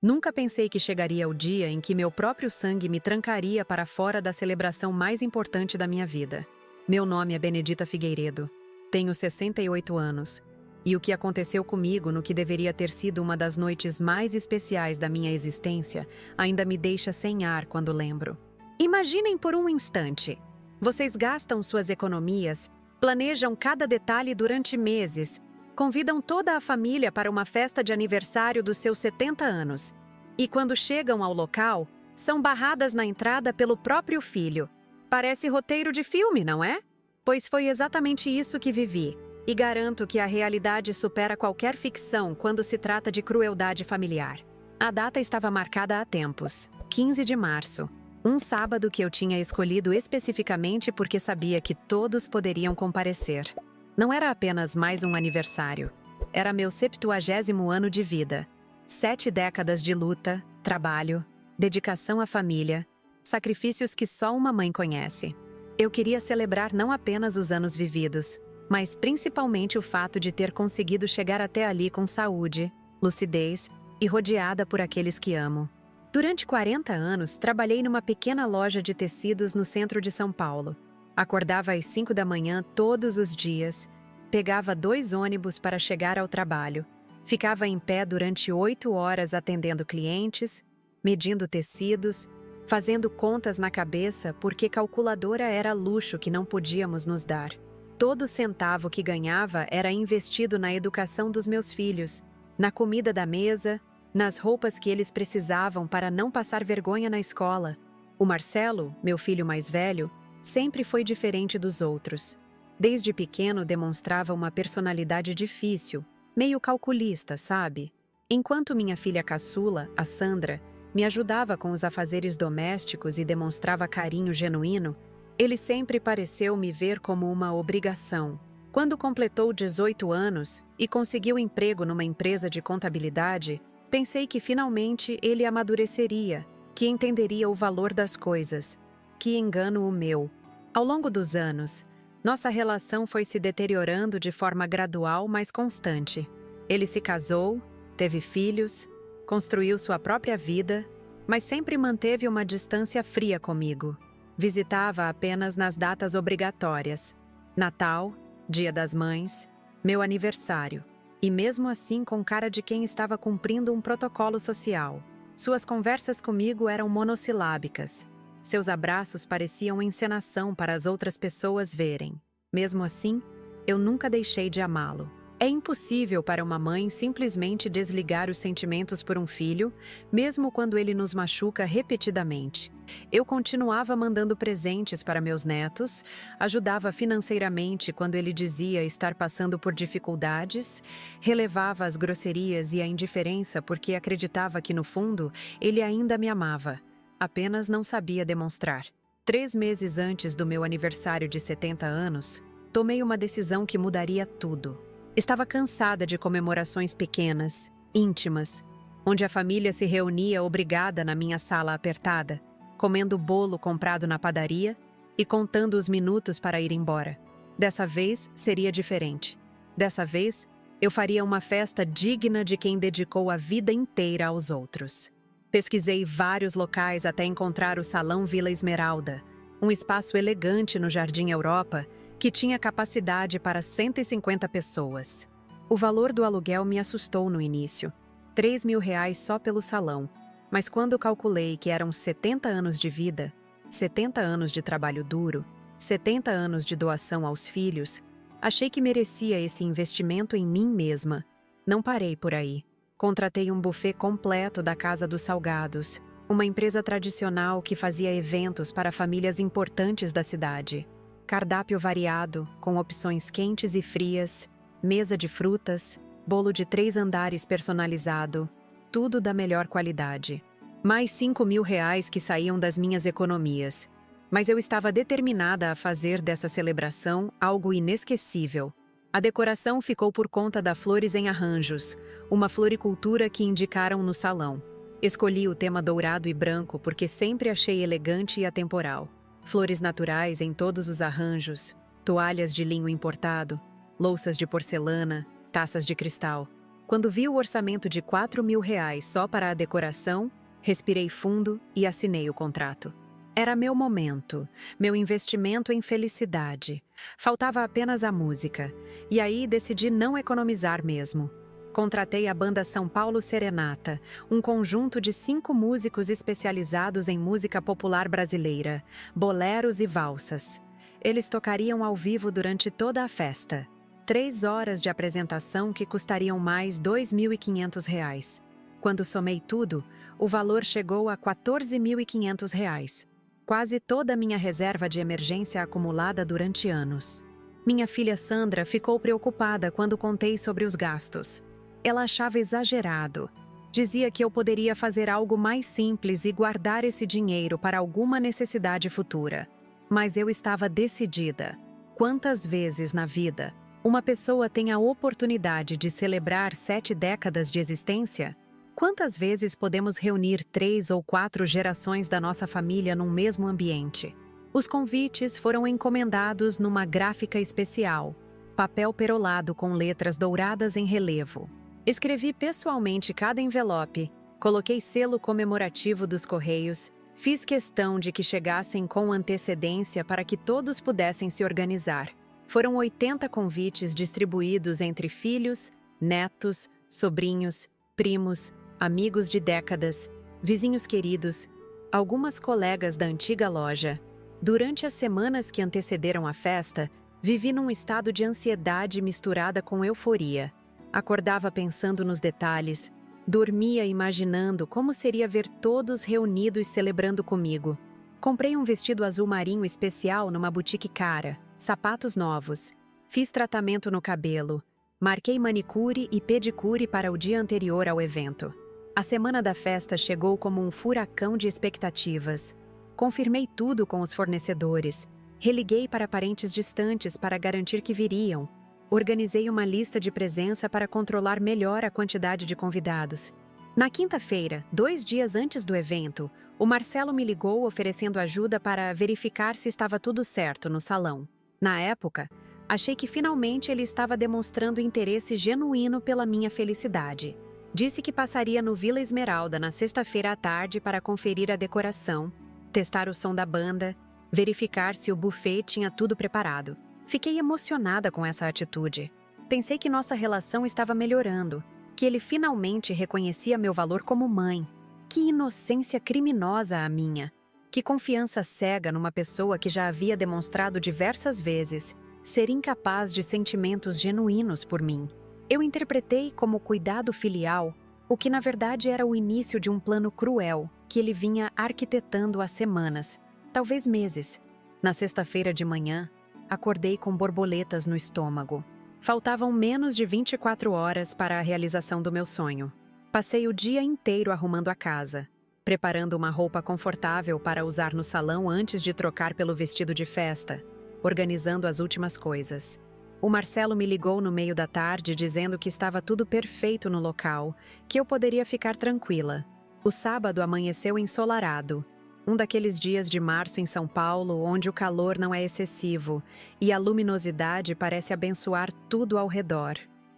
Nunca pensei que chegaria o dia em que meu próprio sangue me trancaria para fora da celebração mais importante da minha vida. Meu nome é Benedita Figueiredo. Tenho 68 anos. E o que aconteceu comigo no que deveria ter sido uma das noites mais especiais da minha existência ainda me deixa sem ar quando lembro. Imaginem por um instante. Vocês gastam suas economias, planejam cada detalhe durante meses, convidam toda a família para uma festa de aniversário dos seus 70 anos. E quando chegam ao local, são barradas na entrada pelo próprio filho. Parece roteiro de filme, não é? Pois foi exatamente isso que vivi. E garanto que a realidade supera qualquer ficção quando se trata de crueldade familiar. A data estava marcada há tempos, 15 de março. Um sábado que eu tinha escolhido especificamente porque sabia que todos poderiam comparecer. Não era apenas mais um aniversário. Era meu 70º ano de vida. 7 décadas de luta, trabalho, dedicação à família, sacrifícios que só uma mãe conhece. Eu queria celebrar não apenas os anos vividos, mas principalmente o fato de ter conseguido chegar até ali com saúde, lucidez e rodeada por aqueles que amo. Durante 40 anos, trabalhei numa pequena loja de tecidos no centro de São Paulo. Acordava às 5 da manhã todos os dias, pegava 2 ônibus para chegar ao trabalho, ficava em pé durante 8 horas atendendo clientes, medindo tecidos, fazendo contas na cabeça porque calculadora era luxo que não podíamos nos dar. Todo centavo que ganhava era investido na educação dos meus filhos, na comida da mesa, nas roupas que eles precisavam para não passar vergonha na escola. O Marcelo, meu filho mais velho, sempre foi diferente dos outros. Desde pequeno demonstrava uma personalidade difícil, meio calculista, sabe? Enquanto minha filha caçula, a Sandra, me ajudava com os afazeres domésticos e demonstrava carinho genuíno, ele sempre pareceu me ver como uma obrigação. Quando completou 18 anos e conseguiu emprego numa empresa de contabilidade, pensei que finalmente ele amadureceria, que entenderia o valor das coisas. Que engano o meu. Ao longo dos anos, nossa relação foi se deteriorando de forma gradual, mas constante. Ele se casou, teve filhos, construiu sua própria vida, mas sempre manteve uma distância fria comigo. Visitava apenas nas datas obrigatórias: Natal, Dia das Mães, meu aniversário. E mesmo assim com cara de quem estava cumprindo um protocolo social. Suas conversas comigo eram monossilábicas. Seus abraços pareciam encenação para as outras pessoas verem. Mesmo assim, eu nunca deixei de amá-lo. É impossível para uma mãe simplesmente desligar os sentimentos por um filho, mesmo quando ele nos machuca repetidamente. Eu continuava mandando presentes para meus netos, ajudava financeiramente quando ele dizia estar passando por dificuldades, relevava as grosserias e a indiferença porque acreditava que, no fundo, ele ainda me amava. Apenas não sabia demonstrar. 3 meses antes do meu aniversário de 70 anos, tomei uma decisão que mudaria tudo. Estava cansada de comemorações pequenas, íntimas, onde a família se reunia obrigada na minha sala apertada, comendo bolo comprado na padaria e contando os minutos para ir embora. Dessa vez seria diferente. Dessa vez, eu faria uma festa digna de quem dedicou a vida inteira aos outros. Pesquisei vários locais até encontrar o Salão Vila Esmeralda, um espaço elegante no Jardim Europa que tinha capacidade para 150 pessoas. O valor do aluguel me assustou no início, R$ 3.000 só pelo salão, mas quando calculei que eram 70 anos de vida, 70 anos de trabalho duro, 70 anos de doação aos filhos, achei que merecia esse investimento em mim mesma. Não parei por aí. Contratei um buffet completo da Casa dos Salgados, uma empresa tradicional que fazia eventos para famílias importantes da cidade. Cardápio variado, com opções quentes e frias, mesa de frutas, bolo de 3 andares personalizado, tudo da melhor qualidade. Mais R$ 5.000 que saíam das minhas economias. Mas eu estava determinada a fazer dessa celebração algo inesquecível. A decoração ficou por conta da Flores em Arranjos, uma floricultura que indicaram no salão. Escolhi o tema dourado e branco porque sempre achei elegante e atemporal. Flores naturais em todos os arranjos, toalhas de linho importado, louças de porcelana, taças de cristal. Quando vi o orçamento de R$ 4.000 só para a decoração, respirei fundo e assinei o contrato. Era meu momento, meu investimento em felicidade. Faltava apenas a música, e aí decidi não economizar mesmo. Contratei a banda São Paulo Serenata, um conjunto de 5 músicos especializados em música popular brasileira, boleros e valsas. Eles tocariam ao vivo durante toda a festa. 3 horas de apresentação que custariam mais R$ 2.500. Quando somei tudo, o valor chegou a R$ 14.500. Quase toda a minha reserva de emergência acumulada durante anos. Minha filha Sandra ficou preocupada quando contei sobre os gastos. Ela achava exagerado. Dizia que eu poderia fazer algo mais simples e guardar esse dinheiro para alguma necessidade futura. Mas eu estava decidida. Quantas vezes na vida uma pessoa tem a oportunidade de celebrar 7 décadas de existência? Quantas vezes podemos reunir 3 ou 4 gerações da nossa família num mesmo ambiente? Os convites foram encomendados numa gráfica especial, papel perolado com letras douradas em relevo. Escrevi pessoalmente cada envelope, coloquei selo comemorativo dos correios, fiz questão de que chegassem com antecedência para que todos pudessem se organizar. Foram 80 convites distribuídos entre filhos, netos, sobrinhos, primos, amigos de décadas, vizinhos queridos, algumas colegas da antiga loja. Durante as semanas que antecederam a festa, vivi num estado de ansiedade misturada com euforia. Acordava pensando nos detalhes, dormia imaginando como seria ver todos reunidos celebrando comigo. Comprei um vestido azul marinho especial numa boutique cara, sapatos novos, fiz tratamento no cabelo, marquei manicure e pedicure para o dia anterior ao evento. A semana da festa chegou como um furacão de expectativas. Confirmei tudo com os fornecedores, religuei para parentes distantes para garantir que viriam, organizei uma lista de presença para controlar melhor a quantidade de convidados. Na quinta-feira, 2 dias antes do evento, o Marcelo me ligou oferecendo ajuda para verificar se estava tudo certo no salão. Na época, achei que finalmente ele estava demonstrando interesse genuíno pela minha felicidade. Disse que passaria no Vila Esmeralda na sexta-feira à tarde para conferir a decoração, testar o som da banda, verificar se o buffet tinha tudo preparado. Fiquei emocionada com essa atitude. Pensei que nossa relação estava melhorando, que ele finalmente reconhecia meu valor como mãe. Que inocência criminosa a minha! Que confiança cega numa pessoa que já havia demonstrado diversas vezes ser incapaz de sentimentos genuínos por mim. Eu interpretei como cuidado filial o que na verdade era o início de um plano cruel que ele vinha arquitetando há semanas, talvez meses. Na sexta-feira de manhã, acordei com borboletas no estômago. Faltavam menos de 24 horas para a realização do meu sonho. Passei o dia inteiro arrumando a casa, preparando uma roupa confortável para usar no salão antes de trocar pelo vestido de festa, organizando as últimas coisas. O Marcelo me ligou no meio da tarde dizendo que estava tudo perfeito no local, que eu poderia ficar tranquila. O sábado amanheceu ensolarado, um daqueles dias de março em São Paulo onde o calor não é excessivo e a luminosidade parece abençoar tudo ao redor.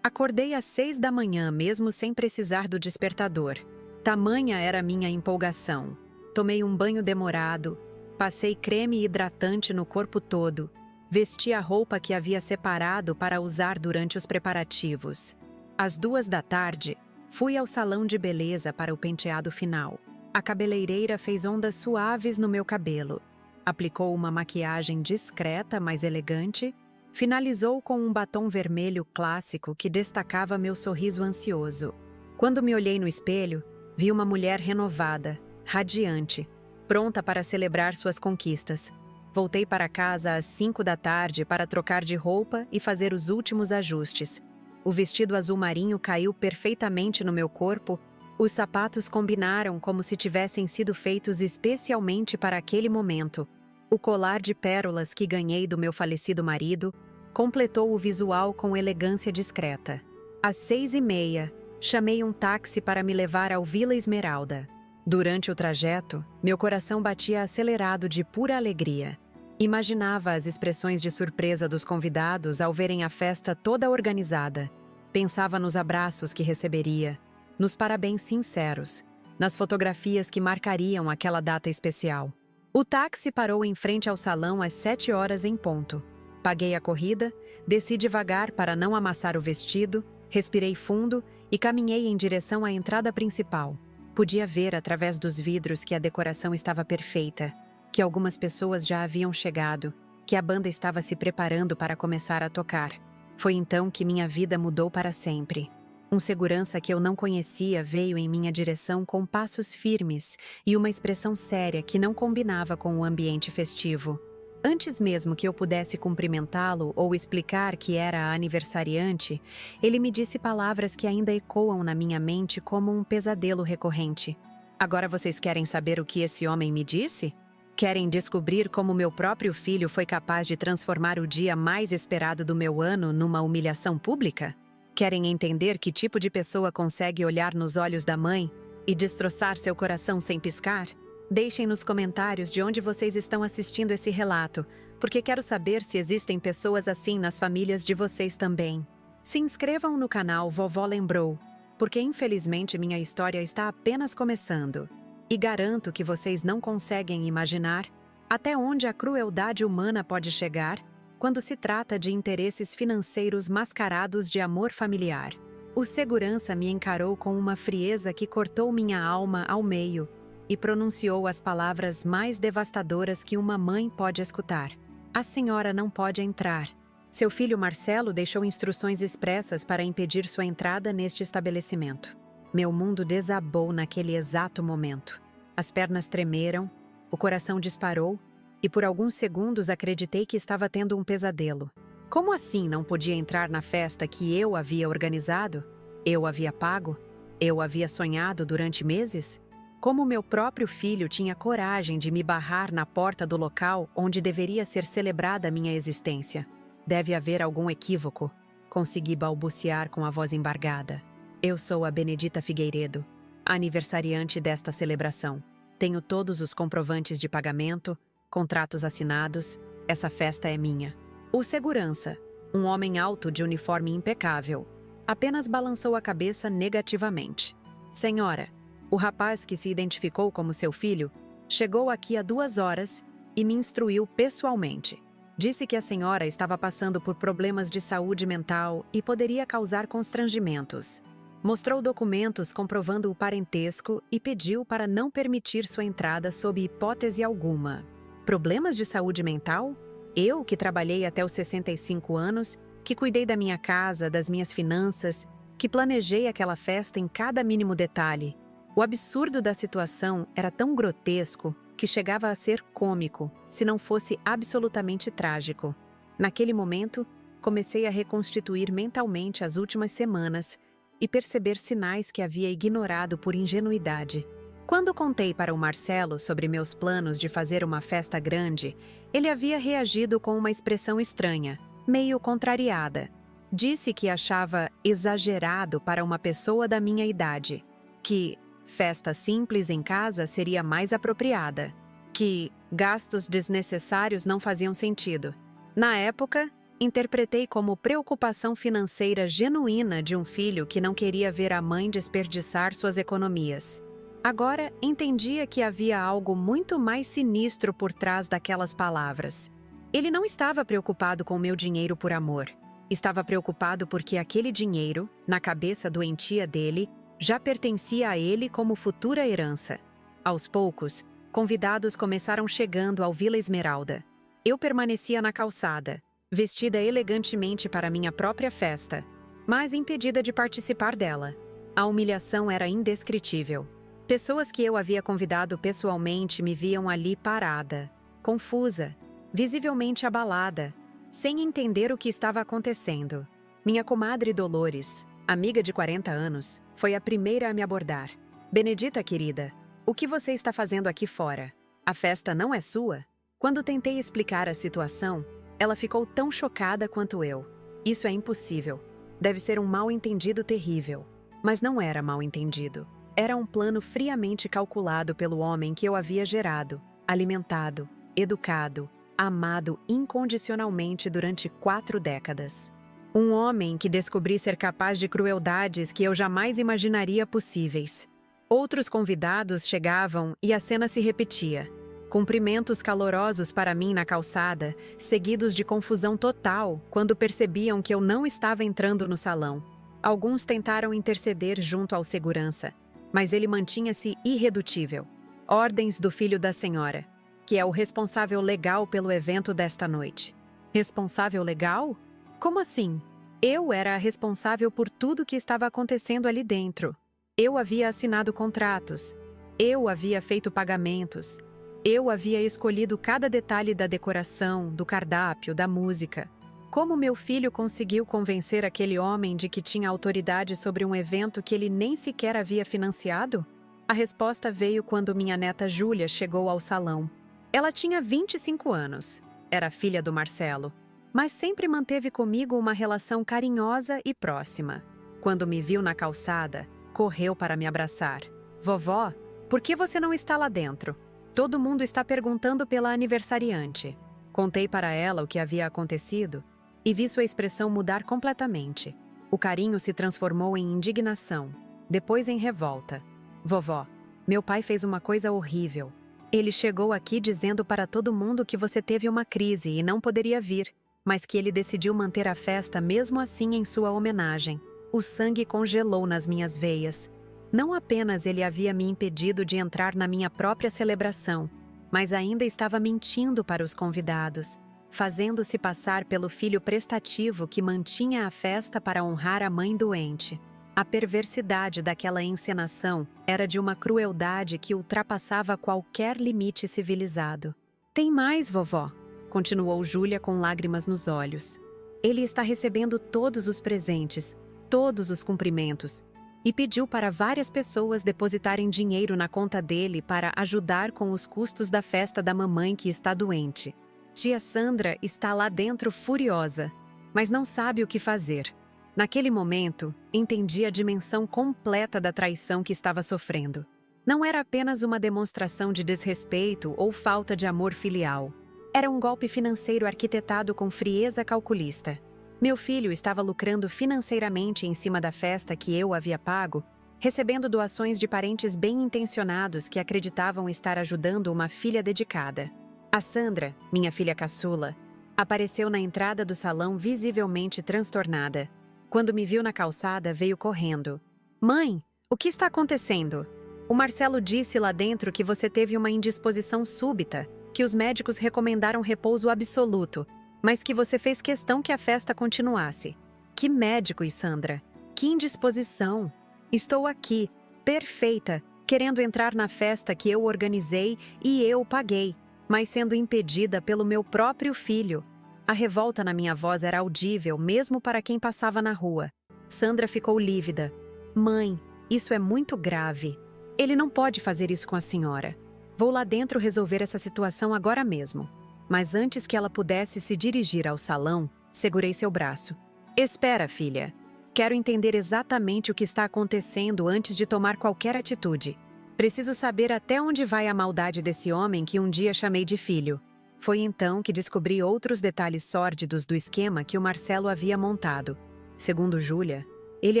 Acordei às 6 da manhã mesmo sem precisar do despertador. Tamanha era a minha empolgação. Tomei um banho demorado, passei creme hidratante no corpo todo, vesti a roupa que havia separado para usar durante os preparativos. Às 2 da tarde, fui ao salão de beleza para o penteado final. A cabeleireira fez ondas suaves no meu cabelo, aplicou uma maquiagem discreta, mas elegante, finalizou com um batom vermelho clássico que destacava meu sorriso ansioso. Quando me olhei no espelho, vi uma mulher renovada, radiante, pronta para celebrar suas conquistas. Voltei para casa às 5 da tarde para trocar de roupa e fazer os últimos ajustes. O vestido azul marinho caiu perfeitamente no meu corpo, os sapatos combinaram como se tivessem sido feitos especialmente para aquele momento. O colar de pérolas que ganhei do meu falecido marido completou o visual com elegância discreta. Às 6h30, chamei um táxi para me levar ao Vila Esmeralda. Durante o trajeto, meu coração batia acelerado de pura alegria. Imaginava as expressões de surpresa dos convidados ao verem a festa toda organizada. Pensava nos abraços que receberia, nos parabéns sinceros, nas fotografias que marcariam aquela data especial. O táxi parou em frente ao salão às 7 horas em ponto. Paguei a corrida, desci devagar para não amassar o vestido, respirei fundo e caminhei em direção à entrada principal. Podia ver através dos vidros que a decoração estava perfeita, que algumas pessoas já haviam chegado, que a banda estava se preparando para começar a tocar. Foi então que minha vida mudou para sempre. Um segurança que eu não conhecia veio em minha direção com passos firmes e uma expressão séria que não combinava com o ambiente festivo. Antes mesmo que eu pudesse cumprimentá-lo ou explicar que era a aniversariante, ele me disse palavras que ainda ecoam na minha mente como um pesadelo recorrente. Agora vocês querem saber o que esse homem me disse? Querem descobrir como meu próprio filho foi capaz de transformar o dia mais esperado do meu ano numa humilhação pública? Querem entender que tipo de pessoa consegue olhar nos olhos da mãe e destroçar seu coração sem piscar? Deixem nos comentários de onde vocês estão assistindo esse relato, porque quero saber se existem pessoas assim nas famílias de vocês também. Se inscrevam no canal Vovó Lembrou, porque infelizmente minha história está apenas começando. E garanto que vocês não conseguem imaginar até onde a crueldade humana pode chegar quando se trata de interesses financeiros mascarados de amor familiar. O segurança me encarou com uma frieza que cortou minha alma ao meio e pronunciou as palavras mais devastadoras que uma mãe pode escutar. A senhora não pode entrar. Seu filho Marcelo deixou instruções expressas para impedir sua entrada neste estabelecimento. Meu mundo desabou naquele exato momento. As pernas tremeram, o coração disparou e por alguns segundos acreditei que estava tendo um pesadelo. Como assim não podia entrar na festa que eu havia organizado? Eu havia pago? Eu havia sonhado durante meses? Como meu próprio filho tinha coragem de me barrar na porta do local onde deveria ser celebrada minha existência? Deve haver algum equívoco. Consegui balbuciar com a voz embargada. Eu sou a Benedita Figueiredo, a aniversariante desta celebração. Tenho todos os comprovantes de pagamento, contratos assinados. Essa festa é minha. O segurança, um homem alto de uniforme impecável, apenas balançou a cabeça negativamente. Senhora, o rapaz que se identificou como seu filho chegou aqui há 2 horas e me instruiu pessoalmente. Disse que a senhora estava passando por problemas de saúde mental e poderia causar constrangimentos. Mostrou documentos comprovando o parentesco e pediu para não permitir sua entrada sob hipótese alguma. Problemas de saúde mental? Eu, que trabalhei até os 65 anos, que cuidei da minha casa, das minhas finanças, que planejei aquela festa em cada mínimo detalhe. O absurdo da situação era tão grotesco que chegava a ser cômico, se não fosse absolutamente trágico. Naquele momento, comecei a reconstituir mentalmente as últimas semanas e perceber sinais que havia ignorado por ingenuidade. Quando contei para o Marcelo sobre meus planos de fazer uma festa grande, ele havia reagido com uma expressão estranha, meio contrariada. Disse que achava exagerado para uma pessoa da minha idade, que festa simples em casa seria mais apropriada, que gastos desnecessários não faziam sentido. Na época, interpretei como preocupação financeira genuína de um filho que não queria ver a mãe desperdiçar suas economias. Agora, entendia que havia algo muito mais sinistro por trás daquelas palavras. Ele não estava preocupado com meu dinheiro por amor. Estava preocupado porque aquele dinheiro, na cabeça doentia dele, já pertencia a ele como futura herança. Aos poucos, convidados começaram chegando ao Vila Esmeralda. Eu permanecia na calçada, vestida elegantemente para minha própria festa, mas impedida de participar dela. A humilhação era indescritível. Pessoas que eu havia convidado pessoalmente me viam ali parada, confusa, visivelmente abalada, sem entender o que estava acontecendo. Minha comadre Dolores, amiga de 40 anos, foi a primeira a me abordar. Benedita, querida, o que você está fazendo aqui fora? A festa não é sua? Quando tentei explicar a situação, ela ficou tão chocada quanto eu. Isso é impossível. Deve ser um mal-entendido terrível. Mas não era mal-entendido. Era um plano friamente calculado pelo homem que eu havia gerado, alimentado, educado, amado incondicionalmente durante 4 décadas. Um homem que descobri ser capaz de crueldades que eu jamais imaginaria possíveis. Outros convidados chegavam e a cena se repetia. Cumprimentos calorosos para mim na calçada, seguidos de confusão total quando percebiam que eu não estava entrando no salão. Alguns tentaram interceder junto ao segurança, mas ele mantinha-se irredutível. Ordens do filho da senhora, que é o responsável legal pelo evento desta noite. Responsável legal? Como assim? Eu era a responsável por tudo que estava acontecendo ali dentro. Eu havia assinado contratos. Eu havia feito pagamentos. Eu havia escolhido cada detalhe da decoração, do cardápio, da música. Como meu filho conseguiu convencer aquele homem de que tinha autoridade sobre um evento que ele nem sequer havia financiado? A resposta veio quando minha neta Júlia chegou ao salão. Ela tinha 25 anos. Era filha do Marcelo, mas sempre manteve comigo uma relação carinhosa e próxima. Quando me viu na calçada, correu para me abraçar. Vovó, por que você não está lá dentro? Todo mundo está perguntando pela aniversariante. Contei para ela o que havia acontecido e vi sua expressão mudar completamente. O carinho se transformou em indignação, depois em revolta. Vovó, meu pai fez uma coisa horrível. Ele chegou aqui dizendo para todo mundo que você teve uma crise e não poderia vir, mas que ele decidiu manter a festa mesmo assim em sua homenagem. O sangue congelou nas minhas veias. Não apenas ele havia me impedido de entrar na minha própria celebração, mas ainda estava mentindo para os convidados, fazendo-se passar pelo filho prestativo que mantinha a festa para honrar a mãe doente. A perversidade daquela encenação era de uma crueldade que ultrapassava qualquer limite civilizado. Tem mais, vovó, continuou Júlia com lágrimas nos olhos. Ele está recebendo todos os presentes, todos os cumprimentos, e pediu para várias pessoas depositarem dinheiro na conta dele para ajudar com os custos da festa da mamãe que está doente. Tia Sandra está lá dentro furiosa, mas não sabe o que fazer. Naquele momento, entendi a dimensão completa da traição que estava sofrendo. Não era apenas uma demonstração de desrespeito ou falta de amor filial. Era um golpe financeiro arquitetado com frieza calculista. Meu filho estava lucrando financeiramente em cima da festa que eu havia pago, recebendo doações de parentes bem-intencionados que acreditavam estar ajudando uma filha dedicada. A Sandra, minha filha caçula, apareceu na entrada do salão visivelmente transtornada. Quando me viu na calçada, veio correndo. Mãe, o que está acontecendo? O Marcelo disse lá dentro que você teve uma indisposição súbita, que os médicos recomendaram repouso absoluto, mas que você fez questão que a festa continuasse. Que médicos, Sandra? Que indisposição! Estou aqui, perfeita, querendo entrar na festa que eu organizei e eu paguei, mas sendo impedida pelo meu próprio filho. A revolta na minha voz era audível mesmo para quem passava na rua. Sandra ficou lívida. Mãe, isso é muito grave. Ele não pode fazer isso com a senhora. Vou lá dentro resolver essa situação agora mesmo. Mas antes que ela pudesse se dirigir ao salão, segurei seu braço. Espera, filha. Quero entender exatamente o que está acontecendo antes de tomar qualquer atitude. Preciso saber até onde vai a maldade desse homem que um dia chamei de filho. Foi então que descobri outros detalhes sórdidos do esquema que o Marcelo havia montado. Segundo Júlia, ele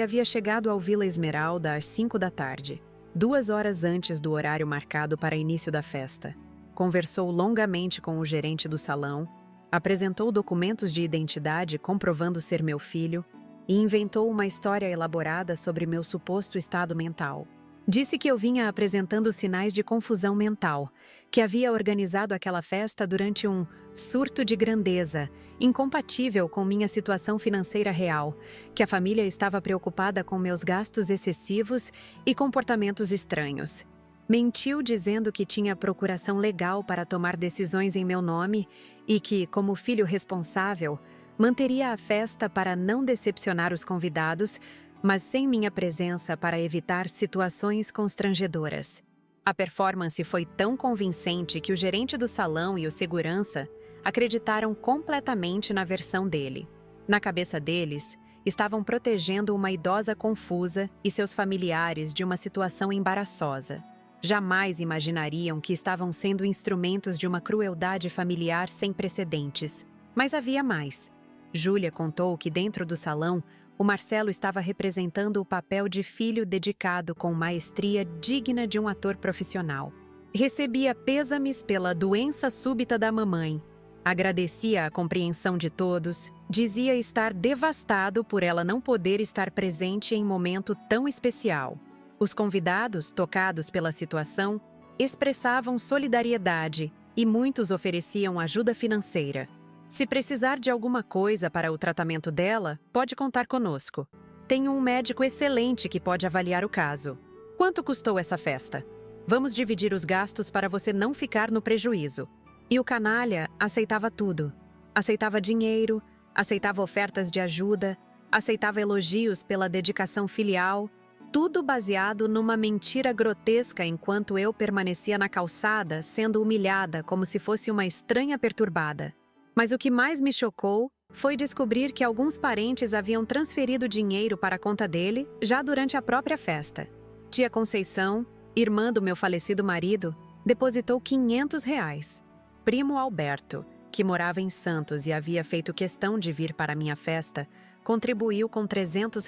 havia chegado ao Vila Esmeralda às 5 da tarde, 2 horas antes do horário marcado para início da festa. Conversou longamente com o gerente do salão, apresentou documentos de identidade comprovando ser meu filho e inventou uma história elaborada sobre meu suposto estado mental. Disse que eu vinha apresentando sinais de confusão mental, que havia organizado aquela festa durante um surto de grandeza, incompatível com minha situação financeira real, que a família estava preocupada com meus gastos excessivos e comportamentos estranhos. Mentiu dizendo que tinha procuração legal para tomar decisões em meu nome e que, como filho responsável, manteria a festa para não decepcionar os convidados, mas sem minha presença para evitar situações constrangedoras. A performance foi tão convincente que o gerente do salão e o segurança acreditaram completamente na versão dele. Na cabeça deles, estavam protegendo uma idosa confusa e seus familiares de uma situação embaraçosa. Jamais imaginariam que estavam sendo instrumentos de uma crueldade familiar sem precedentes. Mas havia mais. Júlia contou que dentro do salão, o Marcelo estava representando o papel de filho dedicado com maestria digna de um ator profissional. Recebia pêsames pela doença súbita da mamãe. Agradecia a compreensão de todos, dizia estar devastado por ela não poder estar presente em momento tão especial. Os convidados, tocados pela situação, expressavam solidariedade e muitos ofereciam ajuda financeira. Se precisar de alguma coisa para o tratamento dela, pode contar conosco. Tenho um médico excelente que pode avaliar o caso. Quanto custou essa festa? Vamos dividir os gastos para você não ficar no prejuízo. E o canalha aceitava tudo. Aceitava dinheiro, aceitava ofertas de ajuda, aceitava elogios pela dedicação filial, tudo baseado numa mentira grotesca enquanto eu permanecia na calçada, sendo humilhada como se fosse uma estranha perturbada. Mas o que mais me chocou foi descobrir que alguns parentes haviam transferido dinheiro para a conta dele já durante a própria festa. Tia Conceição, irmã do meu falecido marido, depositou R$ 500. Primo Alberto, que morava em Santos e havia feito questão de vir para minha festa, contribuiu com R$ 300.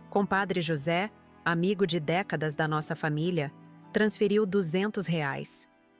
Compadre José, amigo de décadas da nossa família, transferiu R$ 200.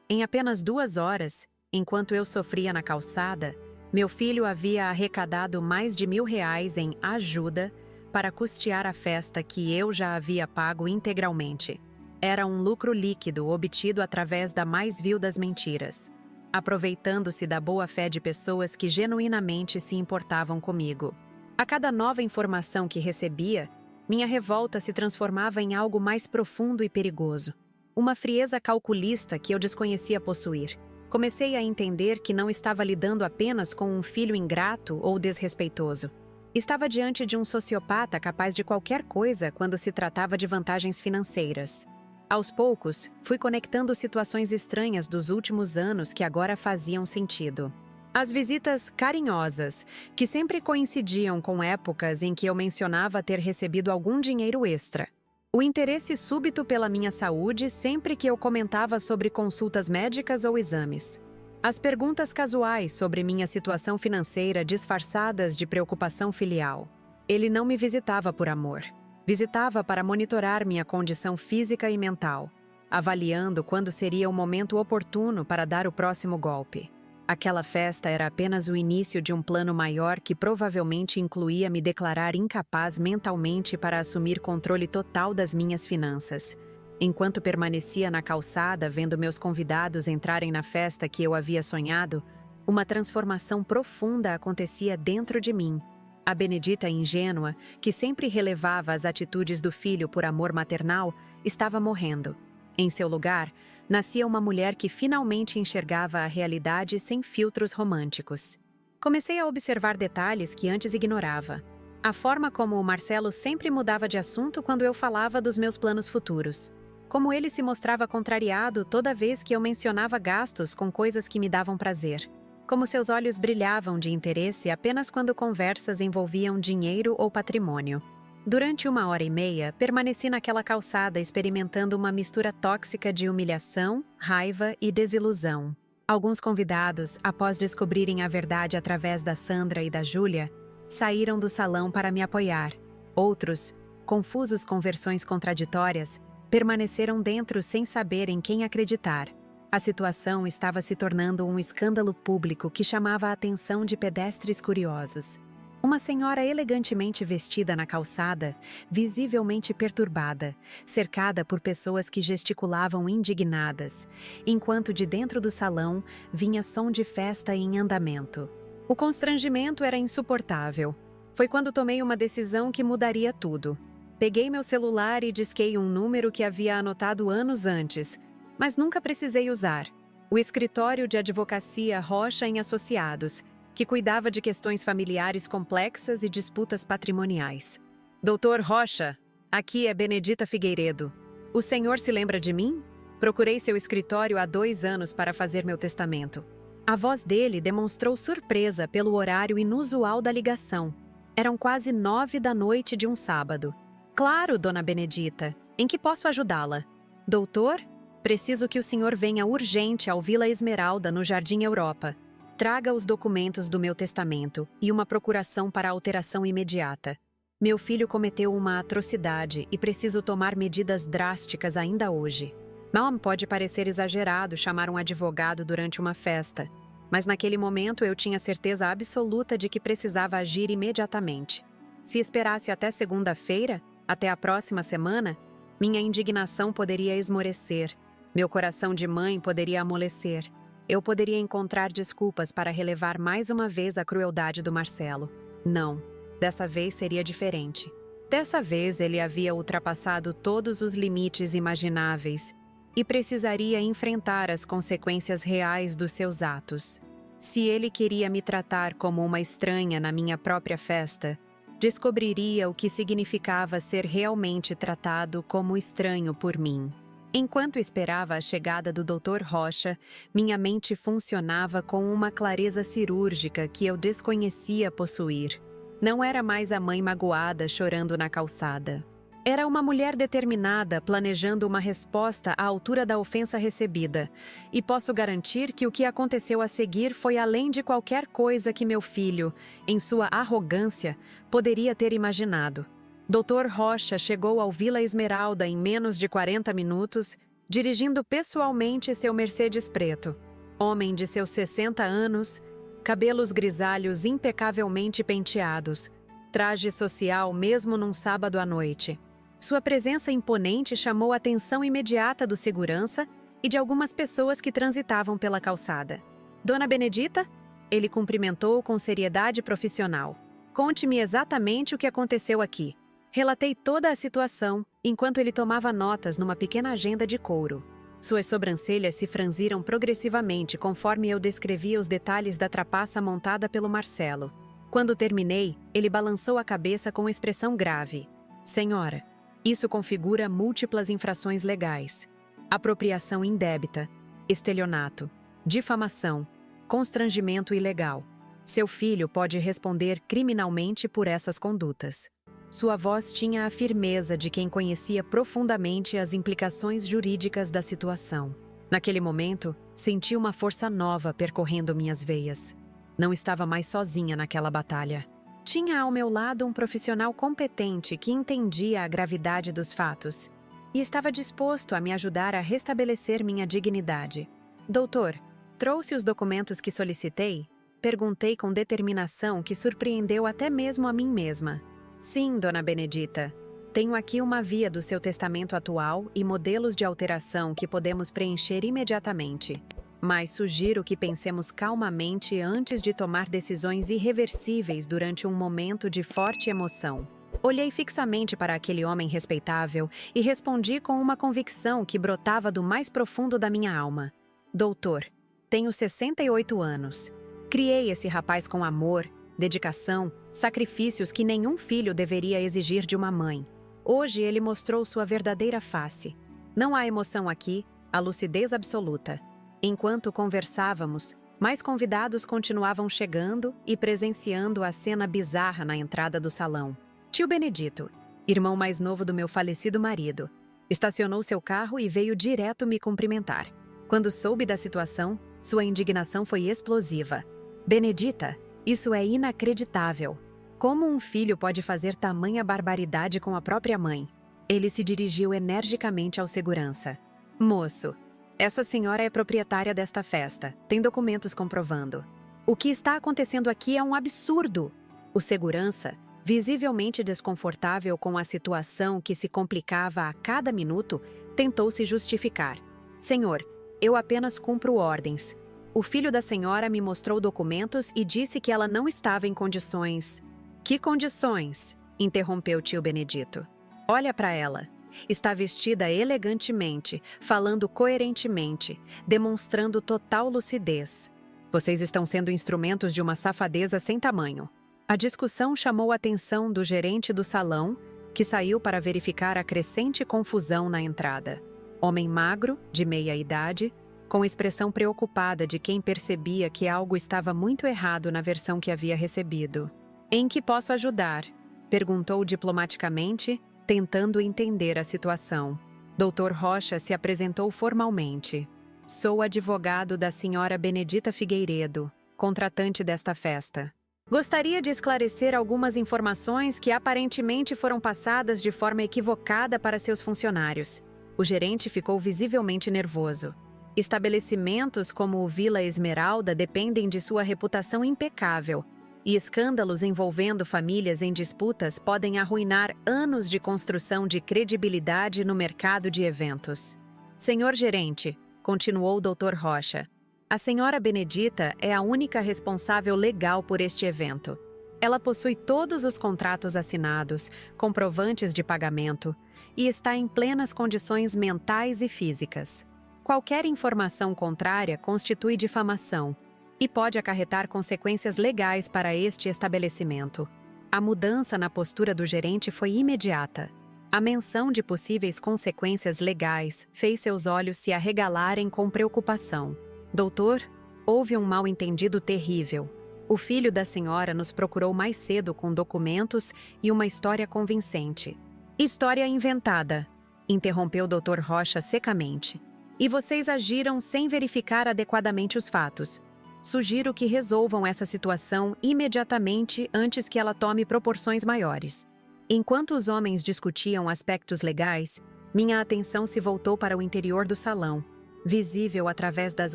Em apenas 2 horas, enquanto eu sofria na calçada, meu filho havia arrecadado mais de R$ 1.000 em ajuda para custear a festa que eu já havia pago integralmente. Era um lucro líquido obtido através da mais vil das mentiras, aproveitando-se da boa-fé de pessoas que genuinamente se importavam comigo. A cada nova informação que recebia, minha revolta se transformava em algo mais profundo e perigoso. Uma frieza calculista que eu desconhecia possuir. Comecei a entender que não estava lidando apenas com um filho ingrato ou desrespeitoso. Estava diante de um sociopata capaz de qualquer coisa quando se tratava de vantagens financeiras. Aos poucos, fui conectando situações estranhas dos últimos anos que agora faziam sentido. As visitas carinhosas, que sempre coincidiam com épocas em que eu mencionava ter recebido algum dinheiro extra. O interesse súbito pela minha saúde sempre que eu comentava sobre consultas médicas ou exames. As perguntas casuais sobre minha situação financeira disfarçadas de preocupação filial. Ele não me visitava por amor. Visitava para monitorar minha condição física e mental, avaliando quando seria o momento oportuno para dar o próximo golpe. Aquela festa era apenas o início de um plano maior que provavelmente incluía me declarar incapaz mentalmente para assumir controle total das minhas finanças. Enquanto permanecia na calçada vendo meus convidados entrarem na festa que eu havia sonhado, uma transformação profunda acontecia dentro de mim. A Benedita ingênua, que sempre relevava as atitudes do filho por amor maternal, estava morrendo. Em seu lugar, nascia uma mulher que finalmente enxergava a realidade sem filtros românticos. Comecei a observar detalhes que antes ignorava. A forma como o Marcelo sempre mudava de assunto quando eu falava dos meus planos futuros. Como ele se mostrava contrariado toda vez que eu mencionava gastos com coisas que me davam prazer. Como seus olhos brilhavam de interesse apenas quando conversas envolviam dinheiro ou patrimônio. Durante 1h30, permaneci naquela calçada experimentando uma mistura tóxica de humilhação, raiva e desilusão. Alguns convidados, após descobrirem a verdade através da Sandra e da Júlia, saíram do salão para me apoiar. Outros, confusos com versões contraditórias, permaneceram dentro sem saber em quem acreditar. A situação estava se tornando um escândalo público que chamava a atenção de pedestres curiosos. Uma senhora elegantemente vestida na calçada, visivelmente perturbada, cercada por pessoas que gesticulavam indignadas, enquanto de dentro do salão vinha som de festa em andamento. O constrangimento era insuportável. Foi quando tomei uma decisão que mudaria tudo. Peguei meu celular e disquei um número que havia anotado anos antes, mas nunca precisei usar. O escritório de advocacia Rocha em Associados, que cuidava de questões familiares complexas e disputas patrimoniais. Doutor Rocha, aqui é Benedita Figueiredo. O senhor se lembra de mim? Procurei seu escritório há 2 anos para fazer meu testamento. A voz dele demonstrou surpresa pelo horário inusual da ligação. Eram quase 9 da noite de um sábado. Claro, dona Benedita. Em que posso ajudá-la? Doutor? Preciso que o senhor venha urgente ao Vila Esmeralda, no Jardim Europa. Traga os documentos do meu testamento e uma procuração para alteração imediata. Meu filho cometeu uma atrocidade e preciso tomar medidas drásticas ainda hoje. Não pode parecer exagerado chamar um advogado durante uma festa, mas naquele momento eu tinha certeza absoluta de que precisava agir imediatamente. Se esperasse até segunda-feira, até a próxima semana, minha indignação poderia esmorecer, meu coração de mãe poderia amolecer. Eu poderia encontrar desculpas para relevar mais uma vez a crueldade do Marcelo. Não, dessa vez seria diferente. Dessa vez ele havia ultrapassado todos os limites imagináveis e precisaria enfrentar as consequências reais dos seus atos. Se ele queria me tratar como uma estranha na minha própria festa, descobriria o que significava ser realmente tratado como estranho por mim. Enquanto esperava a chegada do Dr. Rocha, minha mente funcionava com uma clareza cirúrgica que eu desconhecia possuir. Não era mais a mãe magoada chorando na calçada. Era uma mulher determinada, planejando uma resposta à altura da ofensa recebida. E posso garantir que o que aconteceu a seguir foi além de qualquer coisa que meu filho, em sua arrogância, poderia ter imaginado. Dr. Rocha chegou ao Vila Esmeralda em menos de 40 minutos, dirigindo pessoalmente seu Mercedes preto. Homem de seus 60 anos, cabelos grisalhos impecavelmente penteados, traje social mesmo num sábado à noite. Sua presença imponente chamou a atenção imediata do segurança e de algumas pessoas que transitavam pela calçada. Dona Benedita? Ele cumprimentou com seriedade profissional. Conte-me exatamente o que aconteceu aqui. Relatei toda a situação, enquanto ele tomava notas numa pequena agenda de couro. Suas sobrancelhas se franziram progressivamente conforme eu descrevia os detalhes da trapaça montada pelo Marcelo. Quando terminei, ele balançou a cabeça com expressão grave. Senhora, isso configura múltiplas infrações legais. Apropriação indébita, estelionato, difamação, constrangimento ilegal. Seu filho pode responder criminalmente por essas condutas. Sua voz tinha a firmeza de quem conhecia profundamente as implicações jurídicas da situação. Naquele momento, senti uma força nova percorrendo minhas veias. Não estava mais sozinha naquela batalha. Tinha ao meu lado um profissional competente que entendia a gravidade dos fatos e estava disposto a me ajudar a restabelecer minha dignidade. Doutor, trouxe os documentos que solicitei? Perguntei com determinação que surpreendeu até mesmo a mim mesma. Sim, Dona Benedita. Tenho aqui uma via do seu testamento atual e modelos de alteração que podemos preencher imediatamente. Mas sugiro que pensemos calmamente antes de tomar decisões irreversíveis durante um momento de forte emoção. Olhei fixamente para aquele homem respeitável e respondi com uma convicção que brotava do mais profundo da minha alma. Doutor, tenho 68 anos. Criei esse rapaz com amor, dedicação, sacrifícios que nenhum filho deveria exigir de uma mãe. Hoje ele mostrou sua verdadeira face. Não há emoção aqui, há lucidez absoluta. Enquanto conversávamos, mais convidados continuavam chegando e presenciando a cena bizarra na entrada do salão. Tio Benedito, irmão mais novo do meu falecido marido, estacionou seu carro e veio direto me cumprimentar. Quando soube da situação, sua indignação foi explosiva. Benedita, isso é inacreditável. Como um filho pode fazer tamanha barbaridade com a própria mãe? Ele se dirigiu energicamente ao segurança. Moço, essa senhora é proprietária desta festa. Tem documentos comprovando. O que está acontecendo aqui é um absurdo. O segurança, visivelmente desconfortável com a situação que se complicava a cada minuto, tentou se justificar. Senhor, eu apenas cumpro ordens. O filho da senhora me mostrou documentos e disse que ela não estava em condições. Que condições? Interrompeu tio Benedito. Olha para ela. Está vestida elegantemente, falando coerentemente, demonstrando total lucidez. Vocês estão sendo instrumentos de uma safadeza sem tamanho. A discussão chamou a atenção do gerente do salão, que saiu para verificar a crescente confusão na entrada. Homem magro, de meia idade, com expressão preocupada de quem percebia que algo estava muito errado na versão que havia recebido. Em que posso ajudar? Perguntou diplomaticamente, tentando entender a situação. Dr. Rocha se apresentou formalmente. Sou advogado da senhora Benedita Figueiredo. contratante desta festa. Gostaria de esclarecer algumas informações que aparentemente foram passadas de forma equivocada para seus funcionários. O gerente ficou visivelmente nervoso. Estabelecimentos como o Vila Esmeralda dependem de sua reputação impecável, e escândalos envolvendo famílias em disputas podem arruinar anos de construção de credibilidade no mercado de eventos. Senhor gerente, continuou o Dr. Rocha, a senhora Benedita é a única responsável legal por este evento. Ela possui todos os contratos assinados, comprovantes de pagamento, e está em plenas condições mentais e físicas. Qualquer informação contrária constitui difamação e pode acarretar consequências legais para este estabelecimento. A mudança na postura do gerente foi imediata. A menção de possíveis consequências legais fez seus olhos se arregalarem com preocupação. Doutor, houve um mal-entendido terrível. O filho da senhora nos procurou mais cedo com documentos e uma história convincente. História inventada, interrompeu o Dr. Rocha secamente. E vocês agiram sem verificar adequadamente os fatos. Sugiro que resolvam essa situação imediatamente antes que ela tome proporções maiores. Enquanto os homens discutiam aspectos legais, minha atenção se voltou para o interior do salão, visível através das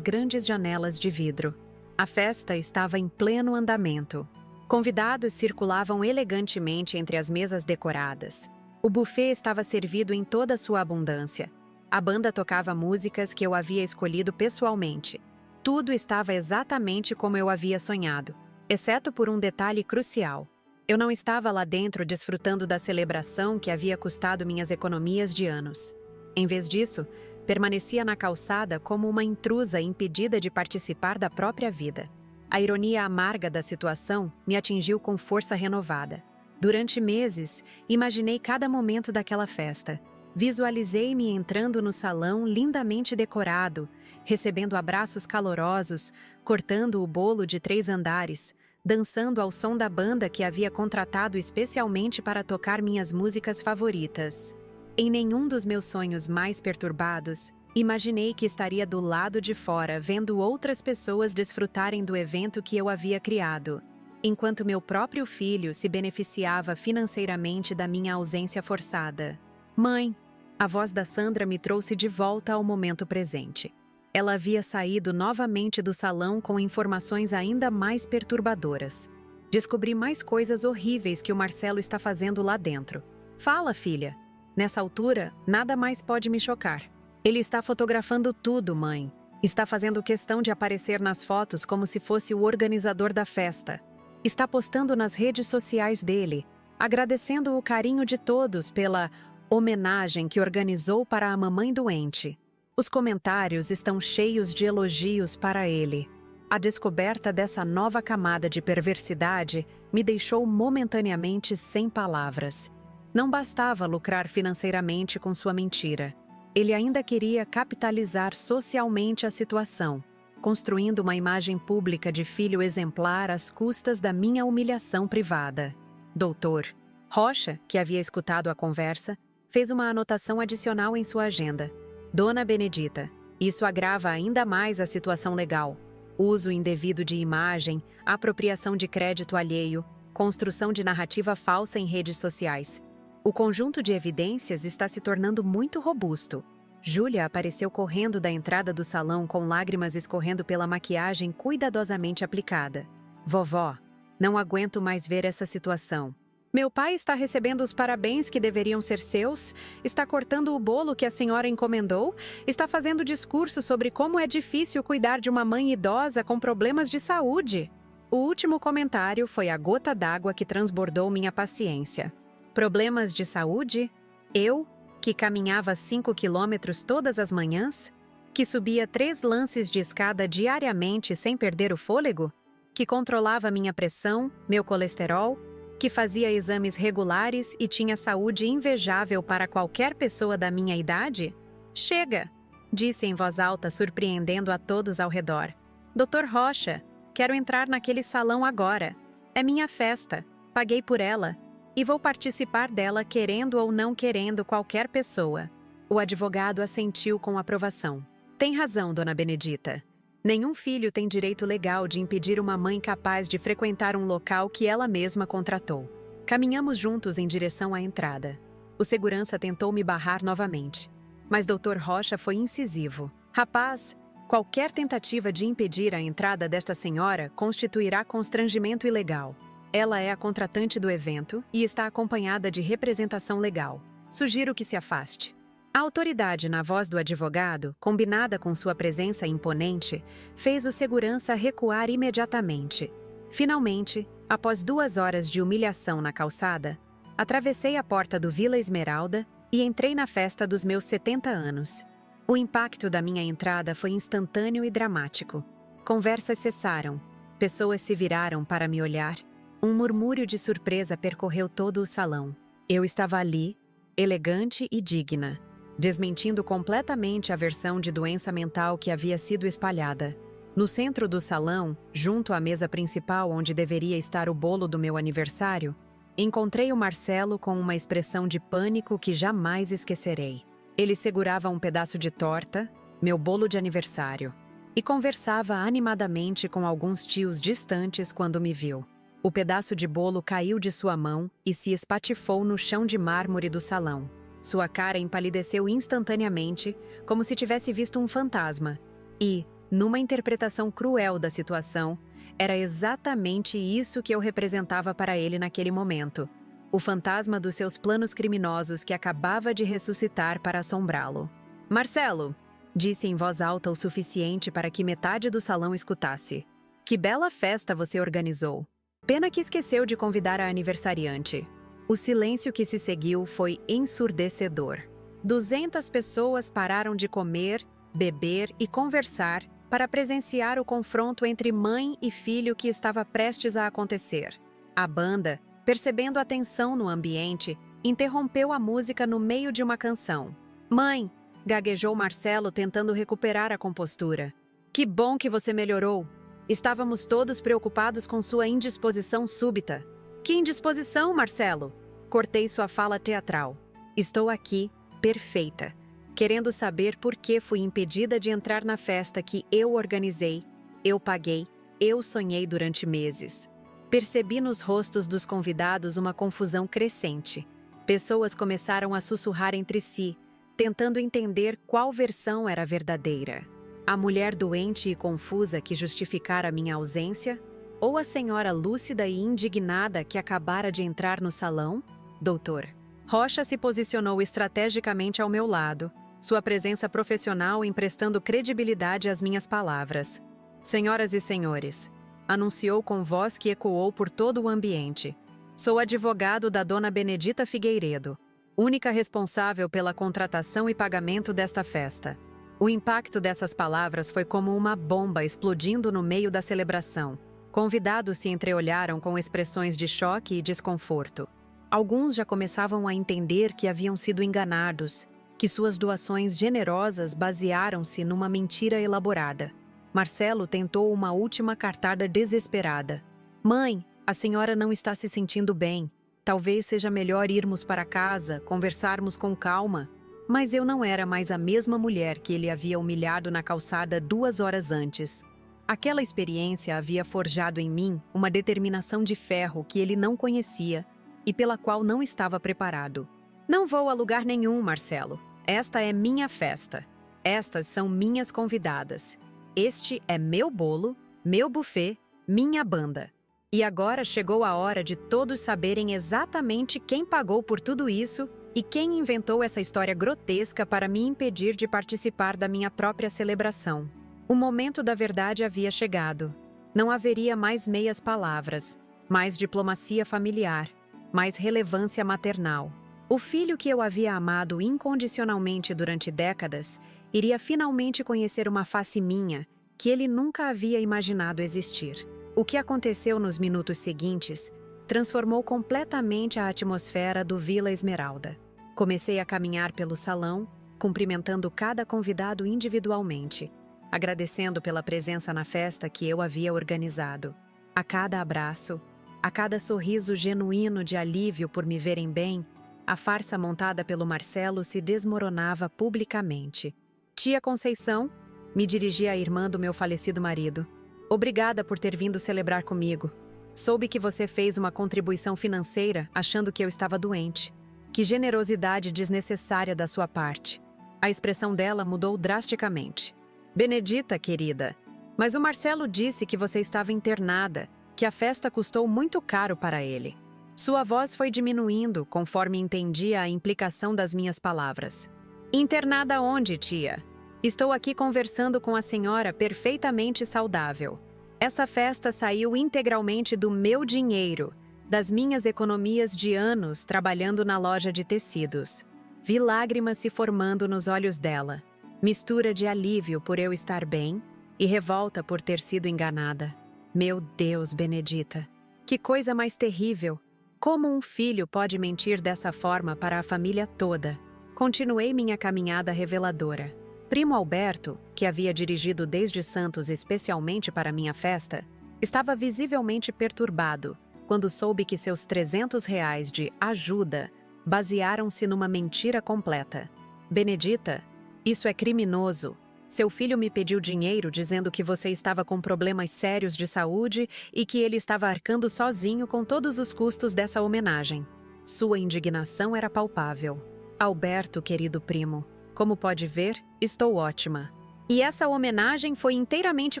grandes janelas de vidro. A festa estava em pleno andamento. Convidados circulavam elegantemente entre as mesas decoradas. O buffet estava servido em toda a sua abundância. A banda tocava músicas que eu havia escolhido pessoalmente. Tudo estava exatamente como eu havia sonhado, exceto por um detalhe crucial. Eu não estava lá dentro desfrutando da celebração que havia custado minhas economias de anos. Em vez disso, permanecia na calçada como uma intrusa impedida de participar da própria vida. A ironia amarga da situação me atingiu com força renovada. Durante meses, imaginei cada momento daquela festa. Visualizei-me entrando no salão lindamente decorado, recebendo abraços calorosos, cortando o bolo de 3 andares, dançando ao som da banda que havia contratado especialmente para tocar minhas músicas favoritas. Em nenhum dos meus sonhos mais perturbados, imaginei que estaria do lado de fora vendo outras pessoas desfrutarem do evento que eu havia criado, enquanto meu próprio filho se beneficiava financeiramente da minha ausência forçada. Mãe, a voz da Sandra me trouxe de volta ao momento presente. Ela havia saído novamente do salão com informações ainda mais perturbadoras. Descobri mais coisas horríveis que o Marcelo está fazendo lá dentro. Fala, filha. Nessa altura, nada mais pode me chocar. Ele está fotografando tudo, mãe. Está fazendo questão de aparecer nas fotos como se fosse o organizador da festa. Está postando nas redes sociais dele, agradecendo o carinho de todos pela homenagem que organizou para a mamãe doente. Os comentários estão cheios de elogios para ele. A descoberta dessa nova camada de perversidade me deixou momentaneamente sem palavras. Não bastava lucrar financeiramente com sua mentira. Ele ainda queria capitalizar socialmente a situação, construindo uma imagem pública de filho exemplar às custas da minha humilhação privada. Doutor Rocha, que havia escutado a conversa, fez uma anotação adicional em sua agenda. Dona Benedita, isso agrava ainda mais a situação legal. Uso indevido de imagem, apropriação de crédito alheio, construção de narrativa falsa em redes sociais. O conjunto de evidências está se tornando muito robusto. Júlia apareceu correndo da entrada do salão com lágrimas escorrendo pela maquiagem cuidadosamente aplicada. Vovó, não aguento mais ver essa situação. Meu pai está recebendo os parabéns que deveriam ser seus, está cortando o bolo que a senhora encomendou, está fazendo discurso sobre como é difícil cuidar de uma mãe idosa com problemas de saúde. O último comentário foi a gota d'água que transbordou minha paciência. Problemas de saúde? Eu, que caminhava 5 quilômetros todas as manhãs? Que subia 3 lances de escada diariamente sem perder o fôlego? Que controlava minha pressão, meu colesterol? Que fazia exames regulares e tinha saúde invejável para qualquer pessoa da minha idade? Chega! Disse em voz alta, surpreendendo a todos ao redor. Dr. Rocha, quero entrar naquele salão agora. É minha festa, paguei por ela, e vou participar dela querendo ou não querendo qualquer pessoa. O advogado assentiu com aprovação. Tem razão, dona Benedita. Nenhum filho tem direito legal de impedir uma mãe capaz de frequentar um local que ela mesma contratou. Caminhamos juntos em direção à entrada. O segurança tentou me barrar novamente, mas Dr. Rocha foi incisivo. Rapaz, qualquer tentativa de impedir a entrada desta senhora constituirá constrangimento ilegal. Ela é a contratante do evento e está acompanhada de representação legal. Sugiro que se afaste. A autoridade na voz do advogado, combinada com sua presença imponente, fez o segurança recuar imediatamente. Finalmente, após 2 horas de humilhação na calçada, atravessei a porta do Vila Esmeralda e entrei na festa dos meus 70 anos. O impacto da minha entrada foi instantâneo e dramático. Conversas cessaram. Pessoas se viraram para me olhar. Um murmúrio de surpresa percorreu todo o salão. Eu estava ali, elegante e digna, desmentindo completamente a versão de doença mental que havia sido espalhada. No centro do salão, junto à mesa principal onde deveria estar o bolo do meu aniversário, encontrei o Marcelo com uma expressão de pânico que jamais esquecerei. Ele segurava um pedaço de torta, meu bolo de aniversário, e conversava animadamente com alguns tios distantes quando me viu. O pedaço de bolo caiu de sua mão e se espatifou no chão de mármore do salão. Sua cara empalideceu instantaneamente, como se tivesse visto um fantasma. E, numa interpretação cruel da situação, era exatamente isso que eu representava para ele naquele momento. O fantasma dos seus planos criminosos que acabava de ressuscitar para assombrá-lo. Marcelo, disse em voz alta o suficiente para que metade do salão escutasse. Que bela festa você organizou. Pena que esqueceu de convidar a aniversariante. O silêncio que se seguiu foi ensurdecedor. 200 pessoas pararam de comer, beber e conversar para presenciar o confronto entre mãe e filho que estava prestes a acontecer. A banda, percebendo a tensão no ambiente, interrompeu a música no meio de uma canção. Mãe, gaguejou Marcelo tentando recuperar a compostura. Que bom que você melhorou. Estávamos todos preocupados com sua indisposição súbita. Que indisposição, Marcelo? Cortei sua fala teatral. Estou aqui, perfeita, querendo saber por que fui impedida de entrar na festa que eu organizei, eu paguei, eu sonhei durante meses. Percebi nos rostos dos convidados uma confusão crescente. Pessoas começaram a sussurrar entre si, tentando entender qual versão era verdadeira. A mulher doente e confusa que justificara minha ausência? Ou a senhora lúcida e indignada que acabara de entrar no salão? Doutor. Rocha se posicionou estrategicamente ao meu lado, sua presença profissional emprestando credibilidade às minhas palavras. Senhoras e senhores, anunciou com voz que ecoou por todo o ambiente. Sou advogado da dona Benedita Figueiredo, única responsável pela contratação e pagamento desta festa. O impacto dessas palavras foi como uma bomba explodindo no meio da celebração. Convidados se entreolharam com expressões de choque e desconforto. Alguns já começavam a entender que haviam sido enganados, que suas doações generosas basearam-se numa mentira elaborada. Marcelo tentou uma última cartada desesperada. Mãe, a senhora não está se sentindo bem. Talvez seja melhor irmos para casa, conversarmos com calma. Mas eu não era mais a mesma mulher que ele havia humilhado na calçada 2 horas antes. Aquela experiência havia forjado em mim uma determinação de ferro que ele não conhecia e pela qual não estava preparado. Não vou a lugar nenhum, Marcelo. Esta é minha festa. Estas são minhas convidadas. Este é meu bolo, meu buffet, minha banda. E agora chegou a hora de todos saberem exatamente quem pagou por tudo isso e quem inventou essa história grotesca para me impedir de participar da minha própria celebração. O momento da verdade havia chegado. Não haveria mais meias palavras, mais diplomacia familiar, mais relevância maternal. O filho que eu havia amado incondicionalmente durante décadas iria finalmente conhecer uma face minha que ele nunca havia imaginado existir. O que aconteceu nos minutos seguintes transformou completamente a atmosfera do Vila Esmeralda. Comecei a caminhar pelo salão, cumprimentando cada convidado individualmente, agradecendo pela presença na festa que eu havia organizado. A cada abraço, a cada sorriso genuíno de alívio por me verem bem, a farsa montada pelo Marcelo se desmoronava publicamente. Tia Conceição, Me dirigi à irmã do meu falecido marido. Obrigada por ter vindo celebrar comigo. Soube que você fez uma contribuição financeira achando que eu estava doente. Que generosidade desnecessária da sua parte. A expressão dela mudou drasticamente. Benedita, querida, mas o Marcelo disse que você estava internada, que a festa custou muito caro para ele. Sua voz foi diminuindo conforme entendia a implicação das minhas palavras. Internada onde, tia? Estou aqui conversando com a senhora perfeitamente saudável. Essa festa saiu integralmente do meu dinheiro, das minhas economias de anos trabalhando na loja de tecidos. Vi lágrimas se formando nos olhos dela, mistura de alívio por eu estar bem e revolta por ter sido enganada. Meu Deus, Benedita, que coisa mais terrível! Como um filho pode mentir dessa forma para a família toda? Continuei minha caminhada reveladora. Primo Alberto, que havia dirigido desde Santos especialmente para minha festa, estava visivelmente perturbado quando soube que seus R$ 300 de ajuda basearam-se numa mentira completa. Benedita, isso é criminoso. Seu filho me pediu dinheiro dizendo que você estava com problemas sérios de saúde e que ele estava arcando sozinho com todos os custos dessa homenagem. Sua indignação era palpável. Alberto, querido primo, como pode ver, estou ótima. E essa homenagem foi inteiramente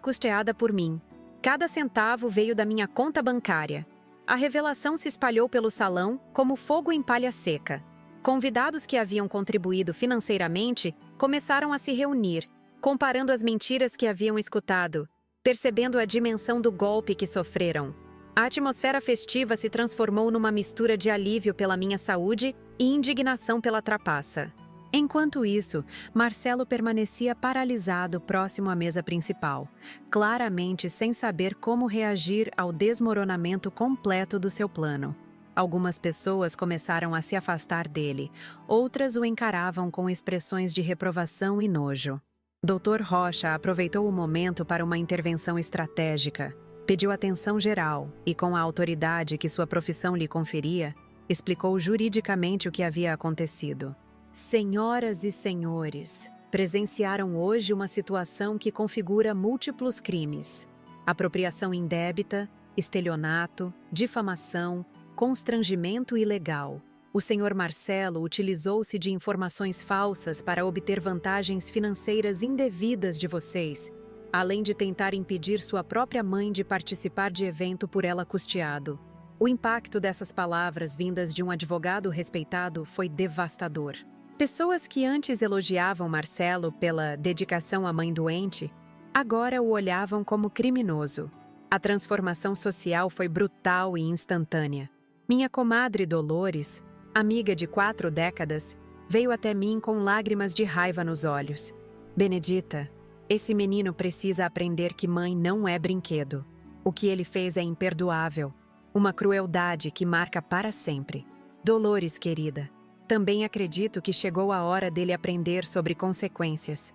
custeada por mim. Cada centavo veio da minha conta bancária. A revelação se espalhou pelo salão como fogo em palha seca. Convidados que haviam contribuído financeiramente começaram a se reunir, comparando as mentiras que haviam escutado, percebendo a dimensão do golpe que sofreram. A atmosfera festiva se transformou numa mistura de alívio pela minha saúde e indignação pela trapaça. Enquanto isso, Marcelo permanecia paralisado próximo à mesa principal, claramente sem saber como reagir ao desmoronamento completo do seu plano. Algumas pessoas começaram a se afastar dele, outras o encaravam com expressões de reprovação e nojo. Dr. Rocha aproveitou o momento para uma intervenção estratégica, pediu atenção geral e, com a autoridade que sua profissão lhe conferia, explicou juridicamente o que havia acontecido. Senhoras e senhores, presenciaram hoje uma situação que configura múltiplos crimes: apropriação indébita, estelionato, difamação, constrangimento ilegal. O senhor Marcelo utilizou-se de informações falsas para obter vantagens financeiras indevidas de vocês, além de tentar impedir sua própria mãe de participar de evento por ela custeado. O impacto dessas palavras vindas de um advogado respeitado foi devastador. Pessoas que antes elogiavam Marcelo pela dedicação à mãe doente, agora o olhavam como criminoso. A transformação social foi brutal e instantânea. Minha comadre Dolores, amiga de 4 décadas, veio até mim com lágrimas de raiva nos olhos. Benedita, esse menino precisa aprender que mãe não é brinquedo. O que ele fez é imperdoável. Uma crueldade que marca para sempre. Dolores, querida, também acredito que chegou a hora dele aprender sobre consequências.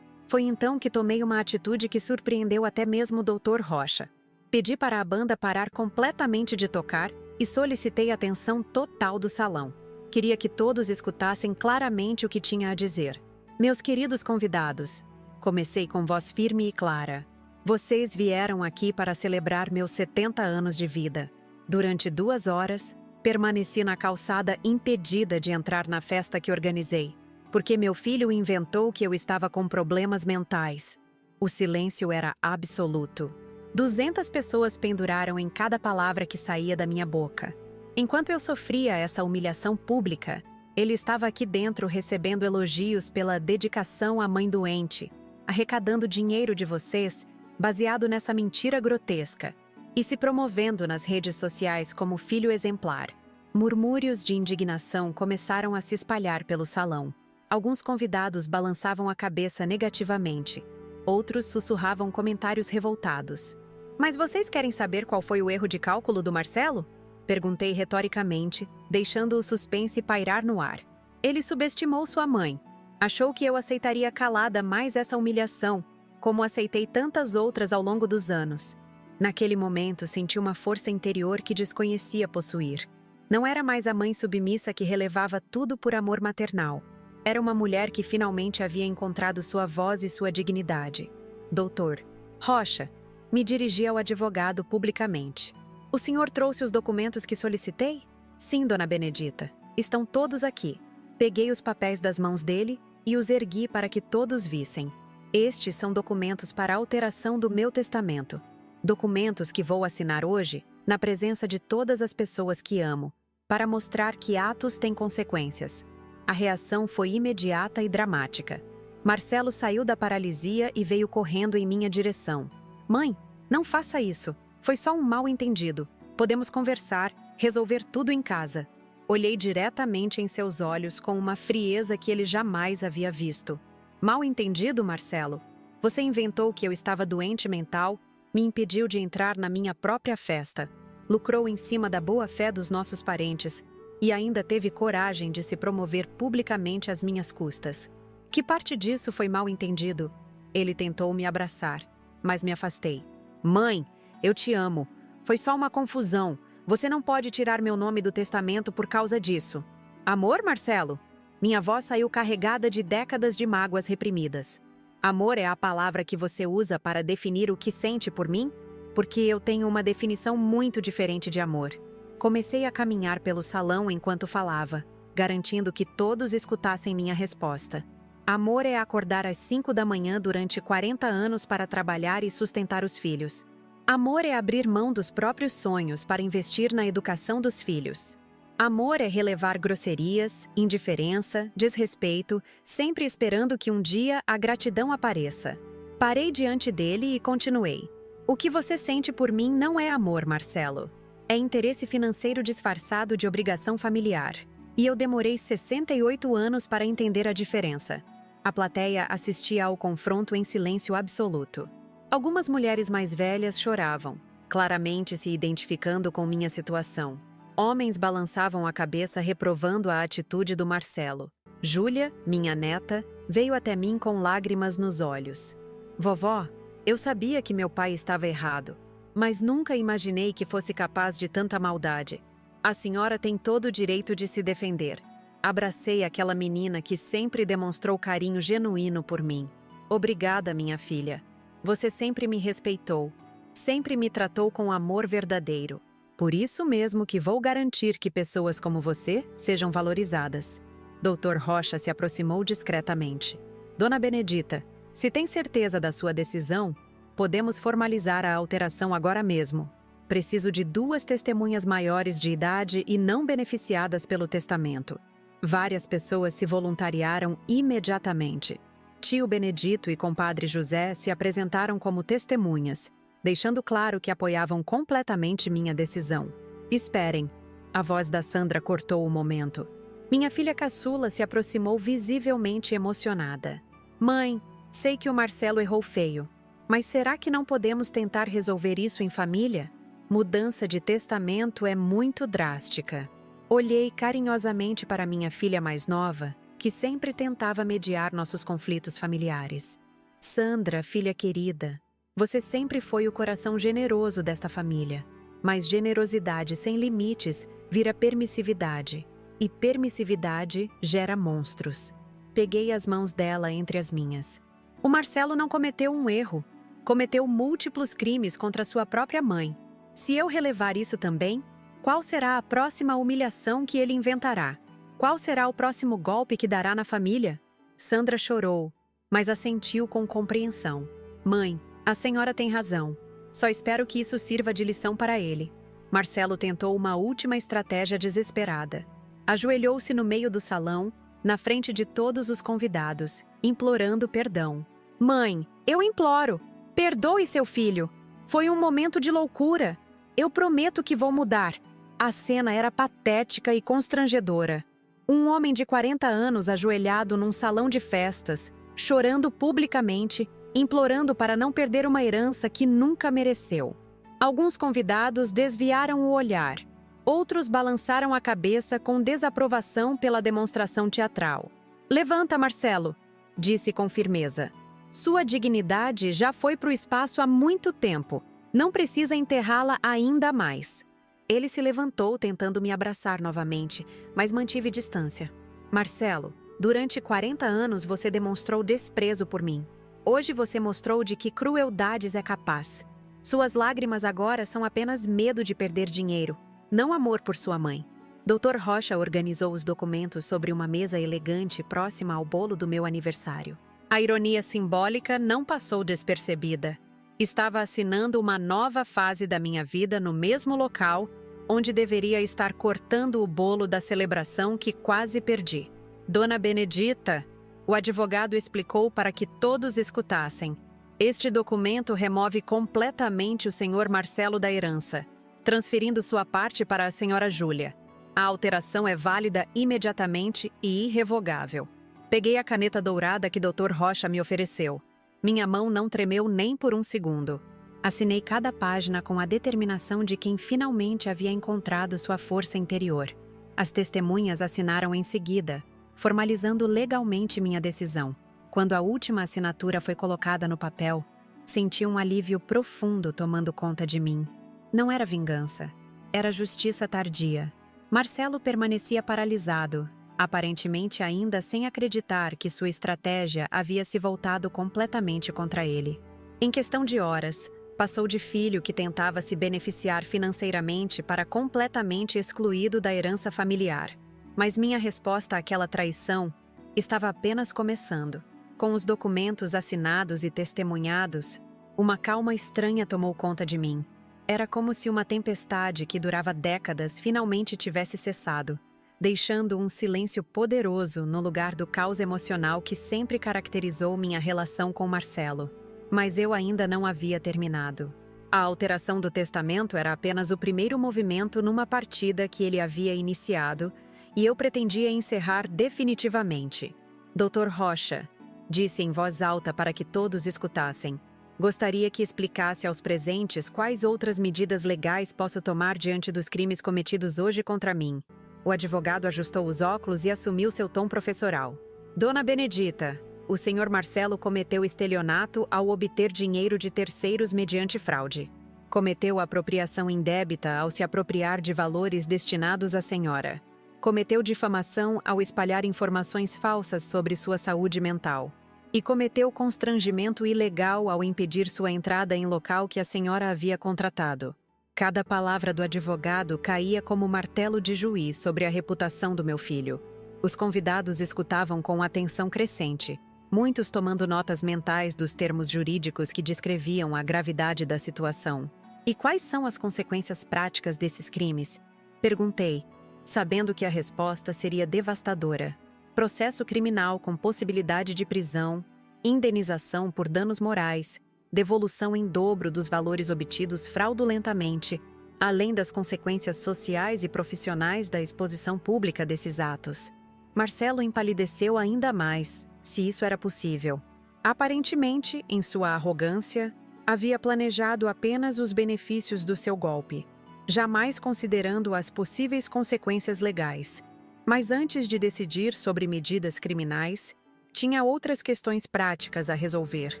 Foi então que tomei uma atitude que surpreendeu até mesmo o Dr. Rocha. Pedi para a banda parar completamente de tocar e solicitei a atenção total do salão. Queria que todos escutassem claramente o que tinha a dizer. Meus queridos convidados, comecei com voz firme e clara. Vocês vieram aqui para celebrar meus 70 anos de vida. Durante 2 horas, permaneci na calçada impedida de entrar na festa que organizei, porque meu filho inventou que eu estava com problemas mentais. O silêncio era absoluto. 200 pessoas penduraram em cada palavra que saía da minha boca. Enquanto eu sofria essa humilhação pública, ele estava aqui dentro recebendo elogios pela dedicação à mãe doente, arrecadando dinheiro de vocês baseado nessa mentira grotesca e se promovendo nas redes sociais como filho exemplar. Murmúrios de indignação começaram a se espalhar pelo salão. Alguns convidados balançavam a cabeça negativamente, outros sussurravam comentários revoltados. Mas vocês querem saber qual foi o erro de cálculo do Marcelo? Perguntei retoricamente, deixando o suspense pairar no ar. Ele subestimou sua mãe. Achou que eu aceitaria calada mais essa humilhação, como aceitei tantas outras ao longo dos anos. Naquele momento, senti uma força interior que desconhecia possuir. Não era mais a mãe submissa que relevava tudo por amor maternal. Era uma mulher que finalmente havia encontrado sua voz e sua dignidade. Doutor Rocha, me dirigi ao advogado publicamente. O senhor trouxe os documentos que solicitei? Sim, dona Benedita. Estão todos aqui. Peguei os papéis das mãos dele e os ergui para que todos vissem. Estes são documentos para alteração do meu testamento. Documentos que vou assinar hoje, na presença de todas as pessoas que amo, para mostrar que atos têm consequências. A reação foi imediata e dramática. Marcelo saiu da paralisia e veio correndo em minha direção. Mãe, não faça isso. Foi só um mal-entendido. Podemos conversar, resolver tudo em casa. Olhei diretamente em seus olhos com uma frieza que ele jamais havia visto. Mal-entendido, Marcelo? Você inventou que eu estava doente mental, me impediu de entrar na minha própria festa, lucrou em cima da boa-fé dos nossos parentes e ainda teve coragem de se promover publicamente às minhas custas. Que parte disso foi mal-entendido? Ele tentou me abraçar, mas me afastei. Mãe, eu te amo. Foi só uma confusão. Você não pode tirar meu nome do testamento por causa disso. Amor, Marcelo? Minha voz saiu carregada de décadas de mágoas reprimidas. Amor é a palavra que você usa para definir o que sente por mim? Porque eu tenho uma definição muito diferente de amor. Comecei a caminhar pelo salão enquanto falava, garantindo que todos escutassem minha resposta. Amor é acordar às 5 da manhã durante 40 anos para trabalhar e sustentar os filhos. Amor é abrir mão dos próprios sonhos para investir na educação dos filhos. Amor é relevar grosserias, indiferença, desrespeito, sempre esperando que um dia a gratidão apareça. Parei diante dele e continuei. O que você sente por mim não é amor, Marcelo. É interesse financeiro disfarçado de obrigação familiar. E eu demorei 68 anos para entender a diferença. A plateia assistia ao confronto em silêncio absoluto. Algumas mulheres mais velhas choravam, claramente se identificando com minha situação. Homens balançavam a cabeça reprovando a atitude do Marcelo. Júlia, minha neta, veio até mim com lágrimas nos olhos. Vovó, eu sabia que meu pai estava errado, mas nunca imaginei que fosse capaz de tanta maldade. A senhora tem todo o direito de se defender. Abracei aquela menina que sempre demonstrou carinho genuíno por mim. Obrigada, minha filha. Você sempre me respeitou, sempre me tratou com amor verdadeiro. Por isso mesmo que vou garantir que pessoas como você sejam valorizadas. Dr. Rocha se aproximou discretamente. Dona Benedita, se tem certeza da sua decisão, podemos formalizar a alteração agora mesmo. Preciso de 2 testemunhas maiores de idade e não beneficiadas pelo testamento. Várias pessoas se voluntariaram imediatamente. Tio Benedito e compadre José se apresentaram como testemunhas, deixando claro que apoiavam completamente minha decisão. Esperem. A voz da Sandra cortou o momento. Minha filha caçula se aproximou visivelmente emocionada. Mãe, sei que o Marcelo errou feio, mas será que não podemos tentar resolver isso em família? Mudança de testamento é muito drástica. Olhei carinhosamente para minha filha mais nova, que sempre tentava mediar nossos conflitos familiares. Sandra, filha querida, você sempre foi o coração generoso desta família, mas generosidade sem limites vira permissividade, e permissividade gera monstros. Peguei as mãos dela entre as minhas. O Marcelo não cometeu um erro, cometeu múltiplos crimes contra sua própria mãe. Se eu relevar isso também, qual será a próxima humilhação que ele inventará? Qual será o próximo golpe que dará na família? Sandra chorou, mas assentiu com compreensão. Mãe, a senhora tem razão. Só espero que isso sirva de lição para ele. Marcelo tentou uma última estratégia desesperada. Ajoelhou-se no meio do salão, na frente de todos os convidados, implorando perdão. Mãe, eu imploro, perdoe seu filho. Foi um momento de loucura. Eu prometo que vou mudar. A cena era patética e constrangedora. Um homem de 40 anos ajoelhado num salão de festas, chorando publicamente, implorando para não perder uma herança que nunca mereceu. Alguns convidados desviaram o olhar. Outros balançaram a cabeça com desaprovação pela demonstração teatral. Levanta, Marcelo, disse com firmeza. Sua dignidade já foi para o espaço há muito tempo. Não precisa enterrá-la ainda mais. Ele se levantou tentando me abraçar novamente, mas mantive distância. Marcelo, Durante 40 anos você demonstrou desprezo por mim. Hoje você mostrou de que crueldades é capaz. Suas lágrimas agora são apenas medo de perder dinheiro, não amor por sua mãe. Dr. Rocha organizou os documentos sobre uma mesa elegante próxima ao bolo do meu aniversário. A ironia simbólica não passou despercebida. Estava assinando uma nova fase da minha vida no mesmo local onde deveria estar cortando o bolo da celebração que quase perdi. Dona Benedita, o advogado explicou para que todos escutassem. Este documento remove completamente o senhor Marcelo da herança, transferindo sua parte para a senhora Júlia. A alteração é válida imediatamente e irrevogável. Peguei a caneta dourada que Dr. Rocha me ofereceu. Minha mão não tremeu nem por um segundo. Assinei cada página com a determinação de quem finalmente havia encontrado sua força interior. As testemunhas assinaram em seguida, formalizando legalmente minha decisão. Quando a última assinatura foi colocada no papel, senti um alívio profundo tomando conta de mim. Não era vingança, era justiça tardia. Marcelo permanecia paralisado, aparentemente ainda sem acreditar que sua estratégia havia se voltado completamente contra ele. Em questão de horas, passou de filho que tentava se beneficiar financeiramente para completamente excluído da herança familiar. Mas minha resposta àquela traição estava apenas começando. Com os documentos assinados e testemunhados, uma calma estranha tomou conta de mim. Era como se uma tempestade que durava décadas finalmente tivesse cessado, deixando um silêncio poderoso no lugar do caos emocional que sempre caracterizou minha relação com Marcelo. Mas eu ainda não havia terminado. A alteração do testamento era apenas o primeiro movimento numa partida que ele havia iniciado, e eu pretendia encerrar definitivamente. Dr. Rocha, disse em voz alta para que todos escutassem, gostaria que explicasse aos presentes quais outras medidas legais posso tomar diante dos crimes cometidos hoje contra mim. O advogado ajustou os óculos e assumiu seu tom professoral. Dona Benedita, o senhor Marcelo cometeu estelionato ao obter dinheiro de terceiros mediante fraude. Cometeu apropriação indébita ao se apropriar de valores destinados à senhora. Cometeu difamação ao espalhar informações falsas sobre sua saúde mental. E cometeu constrangimento ilegal ao impedir sua entrada em local que a senhora havia contratado. Cada palavra do advogado caía como martelo de juiz sobre a reputação do meu filho. Os convidados escutavam com atenção crescente, muitos tomando notas mentais dos termos jurídicos que descreviam a gravidade da situação. E quais são as consequências práticas desses crimes? Perguntei, sabendo que a resposta seria devastadora. Processo criminal com possibilidade de prisão, indenização por danos morais, devolução em dobro dos valores obtidos fraudulentamente, além das consequências sociais e profissionais da exposição pública desses atos. Marcelo empalideceu ainda mais, se isso era possível. Aparentemente, em sua arrogância, havia planejado apenas os benefícios do seu golpe, jamais considerando as possíveis consequências legais. Mas antes de decidir sobre medidas criminais, tinha outras questões práticas a resolver.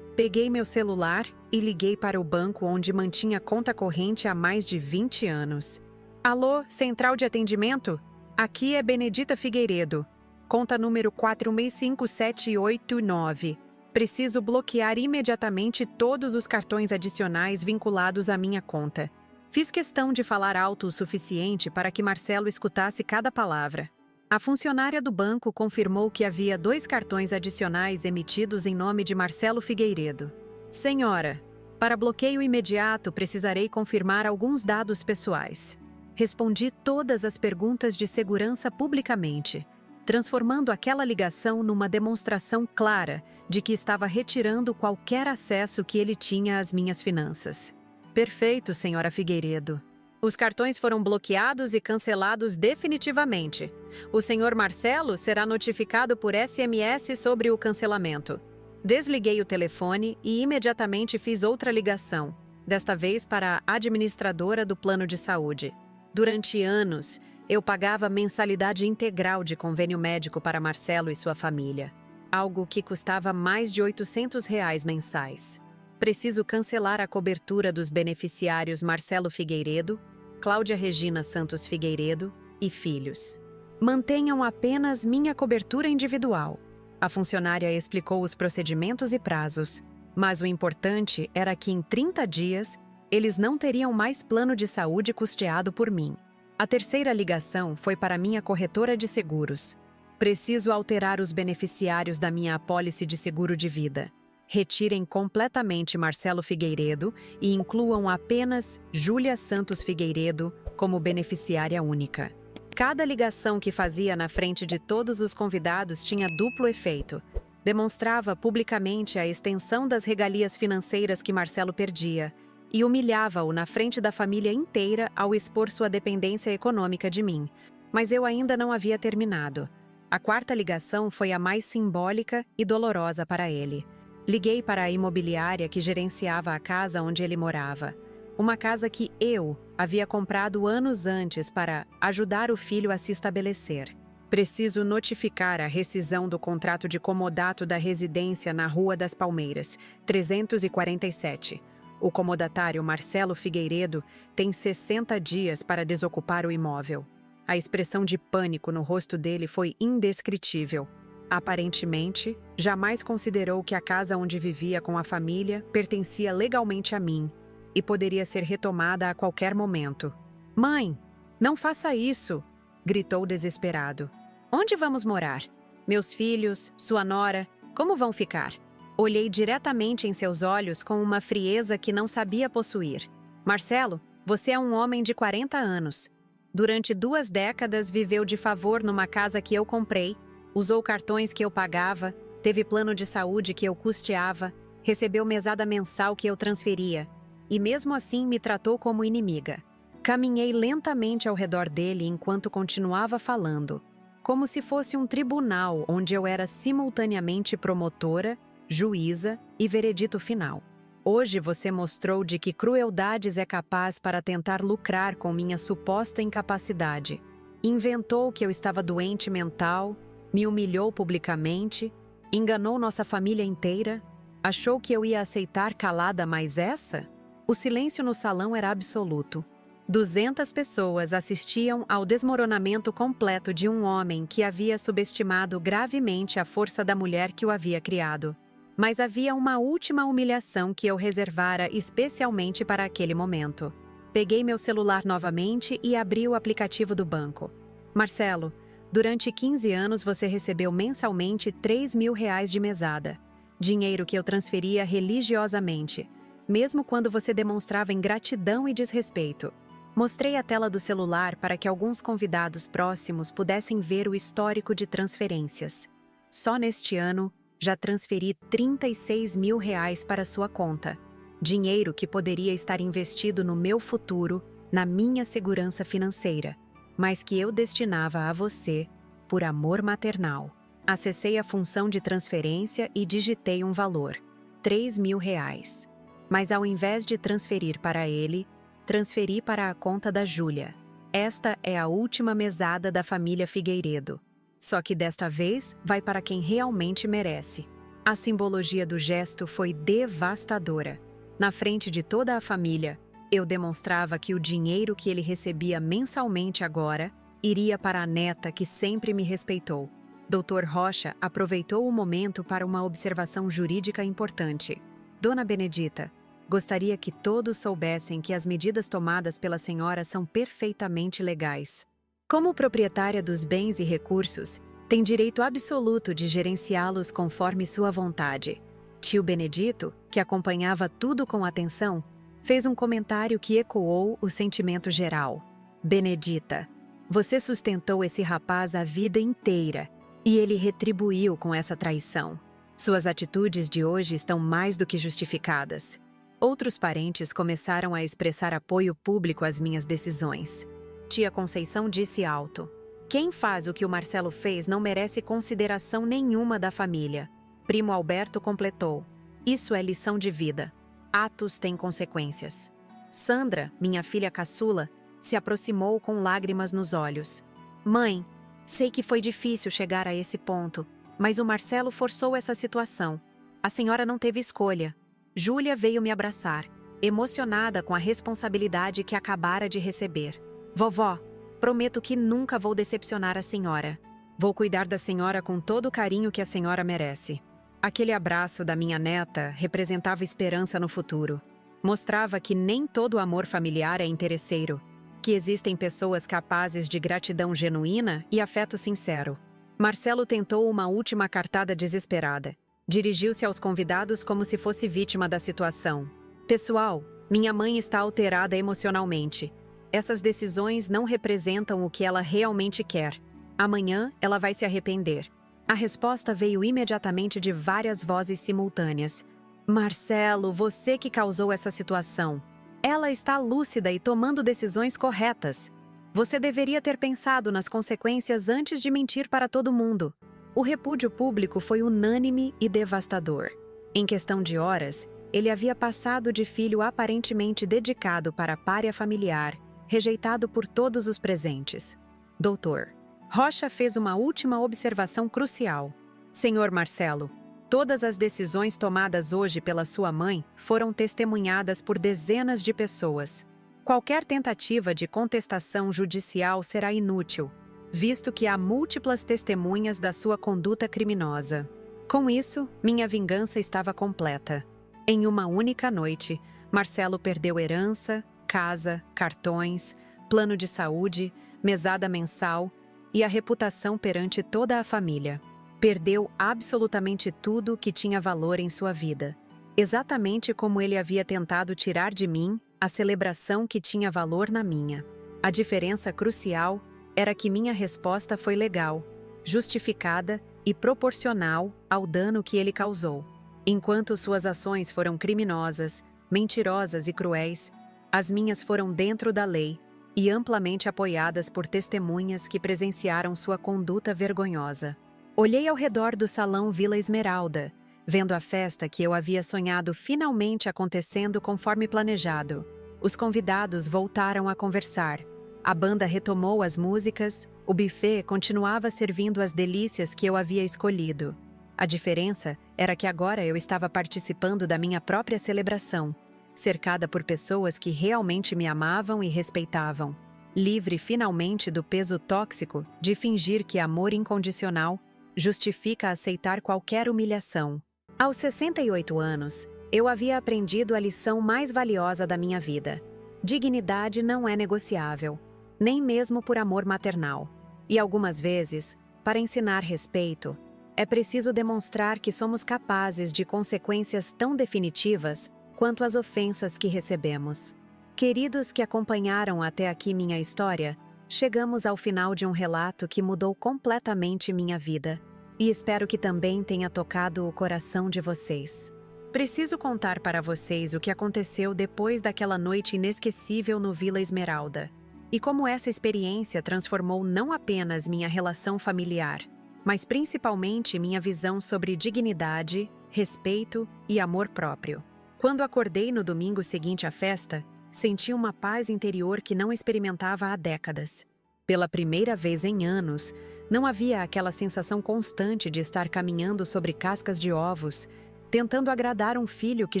Peguei meu celular e liguei para o banco onde mantinha conta corrente há mais de 20 anos. Alô, central de atendimento? Aqui é Benedita Figueiredo. Conta número 465789. Preciso bloquear imediatamente todos os cartões adicionais vinculados à minha conta. Fiz questão de falar alto o suficiente para que Marcelo escutasse cada palavra. A funcionária do banco confirmou que havia 2 cartões adicionais emitidos em nome de Marcelo Figueiredo. Senhora, para bloqueio imediato precisarei confirmar alguns dados pessoais. Respondi todas as perguntas de segurança publicamente, transformando aquela ligação numa demonstração clara de que estava retirando qualquer acesso que ele tinha às minhas finanças. Perfeito, senhora Figueiredo. Os cartões foram bloqueados e cancelados definitivamente. O senhor Marcelo será notificado por SMS sobre o cancelamento. Desliguei o telefone e imediatamente fiz outra ligação, desta vez para a administradora do plano de saúde. Durante anos, eu pagava mensalidade integral de convênio médico para Marcelo e sua família, algo que custava mais de R$ 800 mensais. Preciso cancelar a cobertura dos beneficiários Marcelo Figueiredo, Cláudia Regina Santos Figueiredo e filhos. Mantenham apenas minha cobertura individual. A funcionária explicou os procedimentos e prazos, mas o importante era que em 30 dias eles não teriam mais plano de saúde custeado por mim. A terceira ligação foi para minha corretora de seguros. Preciso alterar os beneficiários da minha apólice de seguro de vida. Retirem completamente Marcelo Figueiredo e incluam apenas Júlia Santos Figueiredo como beneficiária única. Cada ligação que fazia na frente de todos os convidados tinha duplo efeito. Demonstrava publicamente a extensão das regalias financeiras que Marcelo perdia e humilhava-o na frente da família inteira ao expor sua dependência econômica de mim. Mas eu ainda não havia terminado. A quarta ligação foi a mais simbólica e dolorosa para ele. Liguei para a imobiliária que gerenciava a casa onde ele morava. Uma casa que eu havia comprado anos antes para ajudar o filho a se estabelecer. Preciso notificar a rescisão do contrato de comodato da residência na Rua das Palmeiras, 347. O comodatário Marcelo Figueiredo tem 60 dias para desocupar o imóvel. A expressão de pânico no rosto dele foi indescritível. Aparentemente, jamais considerou que a casa onde vivia com a família pertencia legalmente a mim e poderia ser retomada a qualquer momento. "Mãe, não faça isso!" gritou desesperado. "Onde vamos morar? Meus filhos, sua nora, como vão ficar?" Olhei diretamente em seus olhos com uma frieza que não sabia possuir. "Marcelo, você é um homem de 40 anos. Durante 2 décadas viveu de favor numa casa que eu comprei, usou cartões que eu pagava, teve plano de saúde que eu custeava, recebeu mesada mensal que eu transferia, e mesmo assim me tratou como inimiga." Caminhei lentamente ao redor dele enquanto continuava falando, como se fosse um tribunal onde eu era simultaneamente promotora, juíza e veredito final. "Hoje você mostrou de que crueldades é capaz para tentar lucrar com minha suposta incapacidade. Inventou que eu estava doente mental, me humilhou publicamente, enganou nossa família inteira. Achou que eu ia aceitar calada mais essa?" O silêncio no salão era absoluto. 200 pessoas assistiam ao desmoronamento completo de um homem que havia subestimado gravemente a força da mulher que o havia criado. Mas havia uma última humilhação que eu reservara especialmente para aquele momento. Peguei meu celular novamente e abri o aplicativo do banco. "Marcelo, durante 15 anos você recebeu mensalmente R$ 3.000 de mesada. Dinheiro que eu transferia religiosamente, mesmo quando você demonstrava ingratidão e desrespeito." Mostrei a tela do celular para que alguns convidados próximos pudessem ver o histórico de transferências. Só neste ano, já transferi R$ 36.000 para sua conta. Dinheiro que poderia estar investido no meu futuro, na minha segurança financeira, mas que eu destinava a você por amor maternal. Acessei a função de transferência e digitei um valor, R$ 3.000. Mas ao invés de transferir para ele, transferi para a conta da Júlia. Esta é a última mesada da família Figueiredo. Só que desta vez vai para quem realmente merece. A simbologia do gesto foi devastadora. Na frente de toda a família, eu demonstrava que o dinheiro que ele recebia mensalmente agora iria para a neta que sempre me respeitou. Dr. Rocha aproveitou o momento para uma observação jurídica importante. "Dona Benedita, gostaria que todos soubessem que as medidas tomadas pela senhora são perfeitamente legais. Como proprietária dos bens e recursos, tem direito absoluto de gerenciá-los conforme sua vontade." Tio Benedito, que acompanhava tudo com atenção, fez um comentário que ecoou o sentimento geral. "Benedita, você sustentou esse rapaz a vida inteira e ele retribuiu com essa traição. Suas atitudes de hoje estão mais do que justificadas." Outros parentes começaram a expressar apoio público às minhas decisões. Tia Conceição disse alto: "Quem faz o que o Marcelo fez não merece consideração nenhuma da família." Primo Alberto completou: "Isso é lição de vida. Atos têm consequências." Sandra, minha filha caçula, se aproximou com lágrimas nos olhos. "Mãe, sei que foi difícil chegar a esse ponto, mas o Marcelo forçou essa situação. A senhora não teve escolha." Júlia veio me abraçar, emocionada com a responsabilidade que acabara de receber. "Vovó, Prometo que nunca vou decepcionar a senhora. Vou cuidar da senhora com todo o carinho que a senhora merece. Aquele abraço da minha neta representava esperança no futuro. Mostrava que nem todo amor familiar é interesseiro, que existem pessoas capazes de gratidão genuína e afeto sincero. Marcelo tentou uma última cartada desesperada. Dirigiu-se aos convidados como se fosse vítima da situação. Pessoal, minha mãe está alterada emocionalmente. Essas decisões não representam o que ela realmente quer. Amanhã ela vai se arrepender. A resposta veio imediatamente de várias vozes simultâneas. Marcelo, você que causou essa situação. Ela está lúcida e tomando decisões corretas. Você deveria ter pensado nas consequências antes de mentir para todo mundo. O repúdio público foi unânime e devastador. Em questão de horas, ele havia passado de filho aparentemente dedicado para a pária familiar, rejeitado por todos os presentes. Doutor Rocha fez uma última observação crucial. Senhor Marcelo, todas as decisões tomadas hoje pela sua mãe foram testemunhadas por dezenas de pessoas. Qualquer tentativa de contestação judicial será inútil, visto que há múltiplas testemunhas da sua conduta criminosa. Com isso, minha vingança estava completa. Em uma única noite, Marcelo perdeu herança, casa, cartões, plano de saúde, mesada mensal e a reputação perante toda a família. Perdeu absolutamente tudo que tinha valor em sua vida, exatamente como ele havia tentado tirar de mim a celebração que tinha valor na minha. A diferença crucial era que minha resposta foi legal, justificada e proporcional ao dano que ele causou. Enquanto suas ações foram criminosas, mentirosas e cruéis, as minhas foram dentro da lei e amplamente apoiadas por testemunhas que presenciaram sua conduta vergonhosa. Olhei ao redor do salão Vila Esmeralda, vendo a festa que eu havia sonhado finalmente acontecendo conforme planejado. Os convidados voltaram a conversar. A banda retomou as músicas, o buffet continuava servindo as delícias que eu havia escolhido. A diferença era que agora eu estava participando da minha própria celebração, cercada por pessoas que realmente me amavam e respeitavam, livre finalmente do peso tóxico de fingir que amor incondicional justifica aceitar qualquer humilhação. Aos 68 anos, eu havia aprendido a lição mais valiosa da minha vida. Dignidade não é negociável, nem mesmo por amor maternal. E algumas vezes, para ensinar respeito, é preciso demonstrar que somos capazes de consequências tão definitivas quanto as ofensas que recebemos. Queridos que acompanharam até aqui minha história, chegamos ao final de um relato que mudou completamente minha vida, e espero que também tenha tocado o coração de vocês. Preciso contar para vocês o que aconteceu depois daquela noite inesquecível no Vila Esmeralda, e como essa experiência transformou não apenas minha relação familiar, mas principalmente minha visão sobre dignidade, respeito e amor próprio. Quando acordei no domingo seguinte à festa, senti uma paz interior que não experimentava há décadas. Pela primeira vez em anos, não havia aquela sensação constante de estar caminhando sobre cascas de ovos, tentando agradar um filho que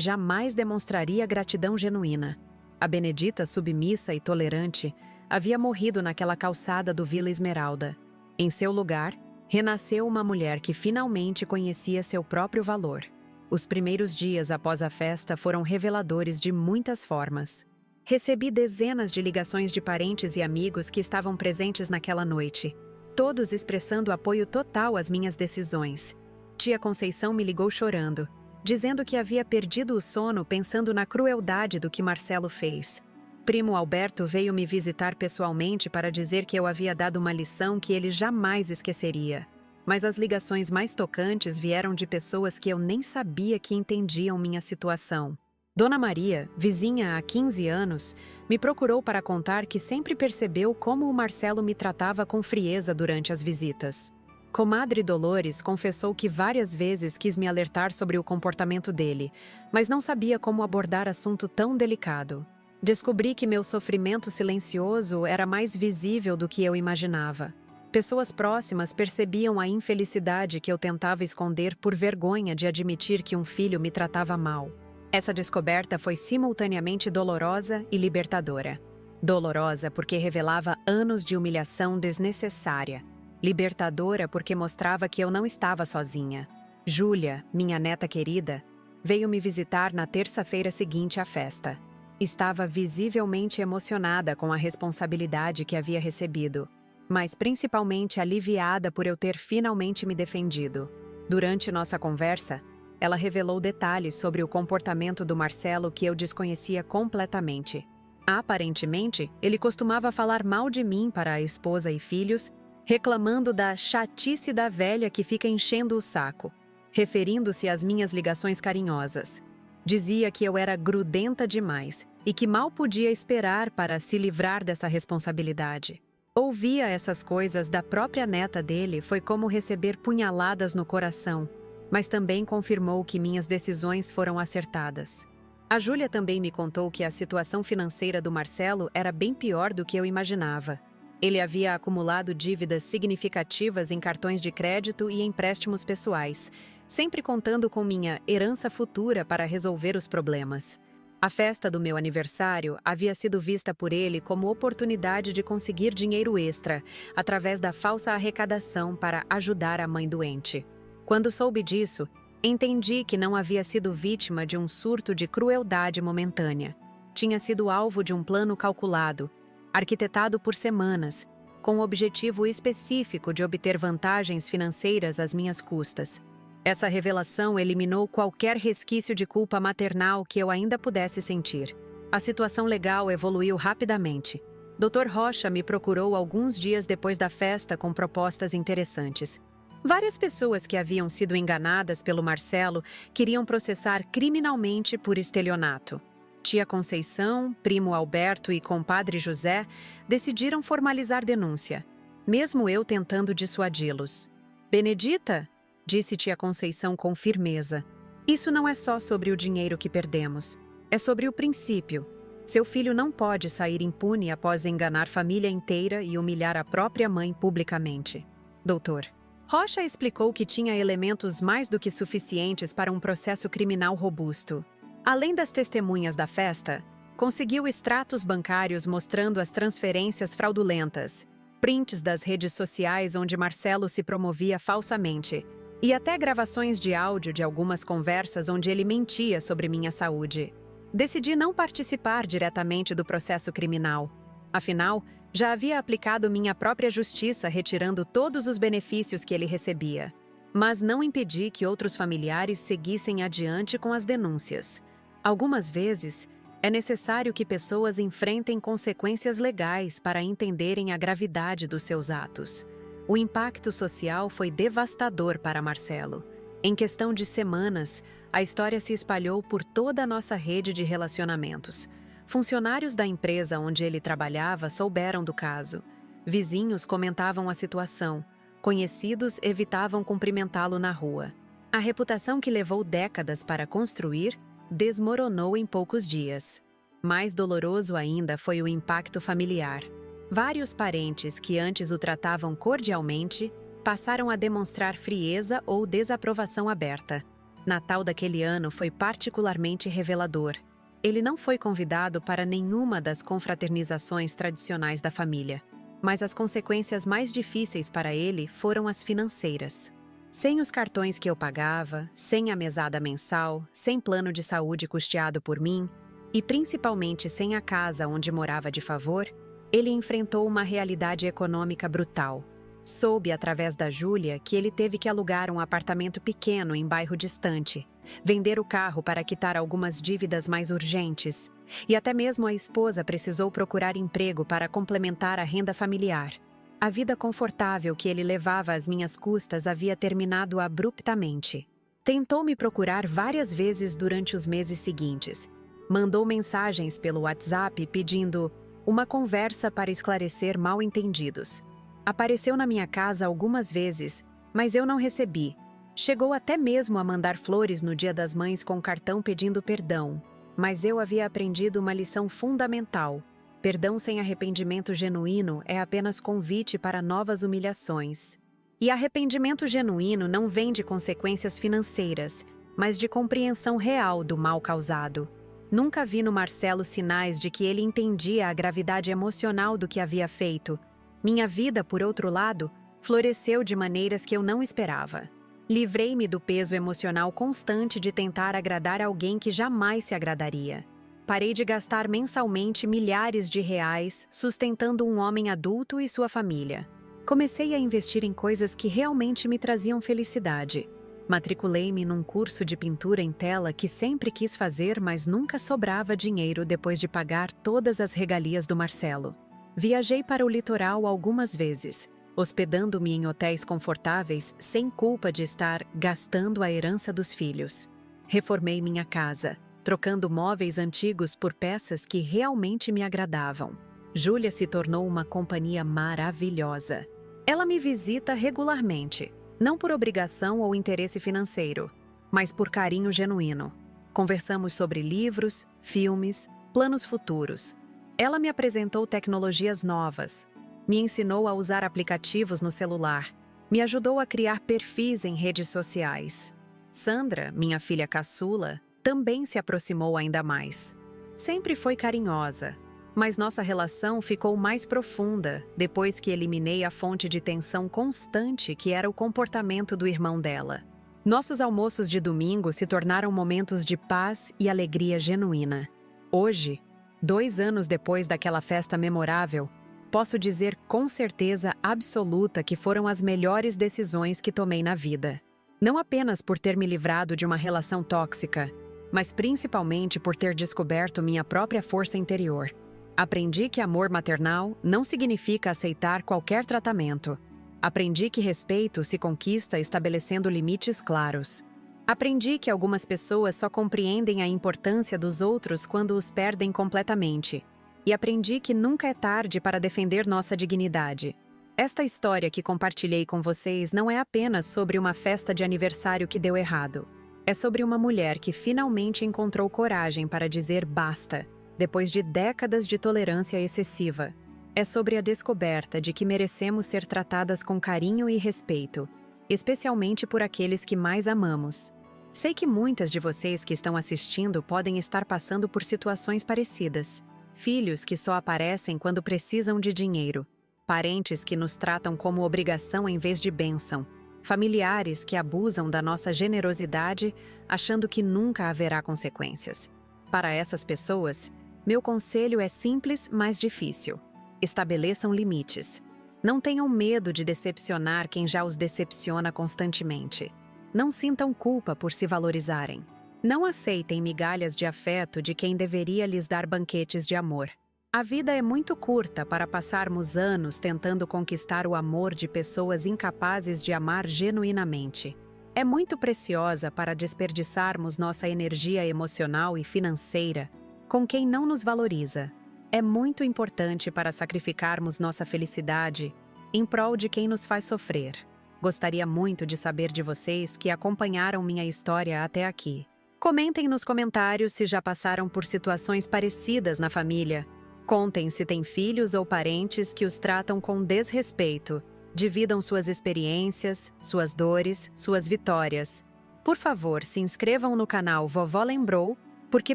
jamais demonstraria gratidão genuína. A Benedita, submissa e tolerante, havia morrido naquela calçada do Vila Esmeralda. Em seu lugar, renasceu uma mulher que finalmente conhecia seu próprio valor. Os primeiros dias após a festa foram reveladores de muitas formas. Recebi dezenas de ligações de parentes e amigos que estavam presentes naquela noite, todos expressando apoio total às minhas decisões. Tia Conceição me ligou chorando, dizendo que havia perdido o sono pensando na crueldade do que Marcelo fez. Primo Alberto veio me visitar pessoalmente para dizer que eu havia dado uma lição que ele jamais esqueceria. Mas as ligações mais tocantes vieram de pessoas que eu nem sabia que entendiam minha situação. Dona Maria, vizinha há 15 anos, me procurou para contar que sempre percebeu como o Marcelo me tratava com frieza durante as visitas. Comadre Dolores confessou que várias vezes quis me alertar sobre o comportamento dele, mas não sabia como abordar assunto tão delicado. Descobri que meu sofrimento silencioso era mais visível do que eu imaginava. Pessoas próximas percebiam a infelicidade que eu tentava esconder por vergonha de admitir que um filho me tratava mal. Essa descoberta foi simultaneamente dolorosa e libertadora. Dolorosa porque revelava anos de humilhação desnecessária. Libertadora porque mostrava que eu não estava sozinha. Júlia, minha neta querida, veio me visitar na terça-feira seguinte à festa. Estava visivelmente emocionada com a responsabilidade que havia recebido, mas principalmente aliviada por eu ter finalmente me defendido. Durante nossa conversa, ela revelou detalhes sobre o comportamento do Marcelo que eu desconhecia completamente. Aparentemente, ele costumava falar mal de mim para a esposa e filhos, reclamando da chatice da velha que fica enchendo o saco, referindo-se às minhas ligações carinhosas. Dizia que eu era grudenta demais e que mal podia esperar para se livrar dessa responsabilidade. Ouvia essas coisas da própria neta dele foi como receber punhaladas no coração, mas também confirmou que minhas decisões foram acertadas. A Júlia também me contou que a situação financeira do Marcelo era bem pior do que eu imaginava. Ele havia acumulado dívidas significativas em cartões de crédito e empréstimos pessoais, sempre contando com minha herança futura para resolver os problemas. A festa do meu aniversário havia sido vista por ele como oportunidade de conseguir dinheiro extra, através da falsa arrecadação para ajudar a mãe doente. Quando soube disso, entendi que não havia sido vítima de um surto de crueldade momentânea. Tinha sido alvo de um plano calculado, arquitetado por semanas, com o objetivo específico de obter vantagens financeiras às minhas custas. Essa revelação eliminou qualquer resquício de culpa maternal que eu ainda pudesse sentir. A situação legal evoluiu rapidamente. Dr. Rocha me procurou alguns dias depois da festa com propostas interessantes. Várias pessoas que haviam sido enganadas pelo Marcelo queriam processar criminalmente por estelionato. Tia Conceição, primo Alberto e compadre José decidiram formalizar denúncia, mesmo eu tentando dissuadi-los. Benedita, disse tia Conceição com firmeza, isso não é só sobre o dinheiro que perdemos, é sobre o princípio. Seu filho não pode sair impune após enganar família inteira e humilhar a própria mãe publicamente. Doutor Rocha explicou que tinha elementos mais do que suficientes para um processo criminal robusto. Além das testemunhas da festa, conseguiu extratos bancários mostrando as transferências fraudulentas, prints das redes sociais onde Marcelo se promovia falsamente, e até gravações de áudio de algumas conversas onde ele mentia sobre minha saúde. Decidi não participar diretamente do processo criminal. Afinal, já havia aplicado minha própria justiça retirando todos os benefícios que ele recebia. Mas não impedi que outros familiares seguissem adiante com as denúncias. Algumas vezes, é necessário que pessoas enfrentem consequências legais para entenderem a gravidade dos seus atos. O impacto social foi devastador para Marcelo. Em questão de semanas, a história se espalhou por toda a nossa rede de relacionamentos. Funcionários da empresa onde ele trabalhava souberam do caso. Vizinhos comentavam a situação. Conhecidos evitavam cumprimentá-lo na rua. A reputação que levou décadas para construir desmoronou em poucos dias. Mais doloroso ainda foi o impacto familiar. Vários parentes que antes o tratavam cordialmente passaram a demonstrar frieza ou desaprovação aberta. Natal daquele ano foi particularmente revelador. Ele não foi convidado para nenhuma das confraternizações tradicionais da família, mas as consequências mais difíceis para ele foram as financeiras. Sem os cartões que eu pagava, sem a mesada mensal, sem plano de saúde custeado por mim, e principalmente sem a casa onde morava de favor, ele enfrentou uma realidade econômica brutal. Soube através da Júlia que ele teve que alugar um apartamento pequeno em bairro distante, vender o carro para quitar algumas dívidas mais urgentes, e até mesmo a esposa precisou procurar emprego para complementar a renda familiar. A vida confortável que ele levava às minhas custas havia terminado abruptamente. Tentou me procurar várias vezes durante os meses seguintes. Mandou mensagens pelo WhatsApp pedindo uma conversa para esclarecer mal-entendidos. Apareceu na minha casa algumas vezes, mas eu não recebi. Chegou até mesmo a mandar flores no Dia das Mães com cartão pedindo perdão, mas eu havia aprendido uma lição fundamental. Perdão sem arrependimento genuíno é apenas convite para novas humilhações. E arrependimento genuíno não vem de consequências financeiras, mas de compreensão real do mal causado. Nunca vi no Marcelo sinais de que ele entendia a gravidade emocional do que havia feito. Minha vida, por outro lado, floresceu de maneiras que eu não esperava. Livrei-me do peso emocional constante de tentar agradar alguém que jamais se agradaria. Parei de gastar mensalmente milhares de reais sustentando um homem adulto e sua família. Comecei a investir em coisas que realmente me traziam felicidade. Matriculei-me num curso de pintura em tela que sempre quis fazer, mas nunca sobrava dinheiro depois de pagar todas as regalias do Marcelo. Viajei para o litoral algumas vezes, hospedando-me em hotéis confortáveis sem culpa de estar gastando a herança dos filhos. Reformei minha casa, trocando móveis antigos por peças que realmente me agradavam. Júlia se tornou uma companhia maravilhosa. Ela me visita regularmente, não por obrigação ou interesse financeiro, mas por carinho genuíno. Conversamos sobre livros, filmes, planos futuros. Ela me apresentou tecnologias novas, me ensinou a usar aplicativos no celular, me ajudou a criar perfis em redes sociais. Sandra, minha filha caçula, também se aproximou ainda mais. Sempre foi carinhosa, mas nossa relação ficou mais profunda depois que eliminei a fonte de tensão constante que era o comportamento do irmão dela. Nossos almoços de domingo se tornaram momentos de paz e alegria genuína. Hoje, 2 anos depois daquela festa memorável, posso dizer com certeza absoluta que foram as melhores decisões que tomei na vida. Não apenas por ter me livrado de uma relação tóxica, mas principalmente por ter descoberto minha própria força interior. Aprendi que amor maternal não significa aceitar qualquer tratamento. Aprendi que respeito se conquista estabelecendo limites claros. Aprendi que algumas pessoas só compreendem a importância dos outros quando os perdem completamente. E aprendi que nunca é tarde para defender nossa dignidade. Esta história que compartilhei com vocês não é apenas sobre uma festa de aniversário que deu errado. É sobre uma mulher que finalmente encontrou coragem para dizer basta, depois de décadas de tolerância excessiva. É sobre a descoberta de que merecemos ser tratadas com carinho e respeito, especialmente por aqueles que mais amamos. Sei que muitas de vocês que estão assistindo podem estar passando por situações parecidas. Filhos que só aparecem quando precisam de dinheiro. Parentes que nos tratam como obrigação em vez de bênção. Familiares que abusam da nossa generosidade, achando que nunca haverá consequências. Para essas pessoas, meu conselho é simples, mas difícil. Estabeleçam limites. Não tenham medo de decepcionar quem já os decepciona constantemente. Não sintam culpa por se valorizarem. Não aceitem migalhas de afeto de quem deveria lhes dar banquetes de amor. A vida é muito curta para passarmos anos tentando conquistar o amor de pessoas incapazes de amar genuinamente. É muito preciosa para desperdiçarmos nossa energia emocional e financeira com quem não nos valoriza. É muito importante para sacrificarmos nossa felicidade em prol de quem nos faz sofrer. Gostaria muito de saber de vocês que acompanharam minha história até aqui. Comentem nos comentários se já passaram por situações parecidas na família. Contem se têm filhos ou parentes que os tratam com desrespeito. Dividam suas experiências, suas dores, suas vitórias. Por favor, se inscrevam no canal Vovó Lembrou, porque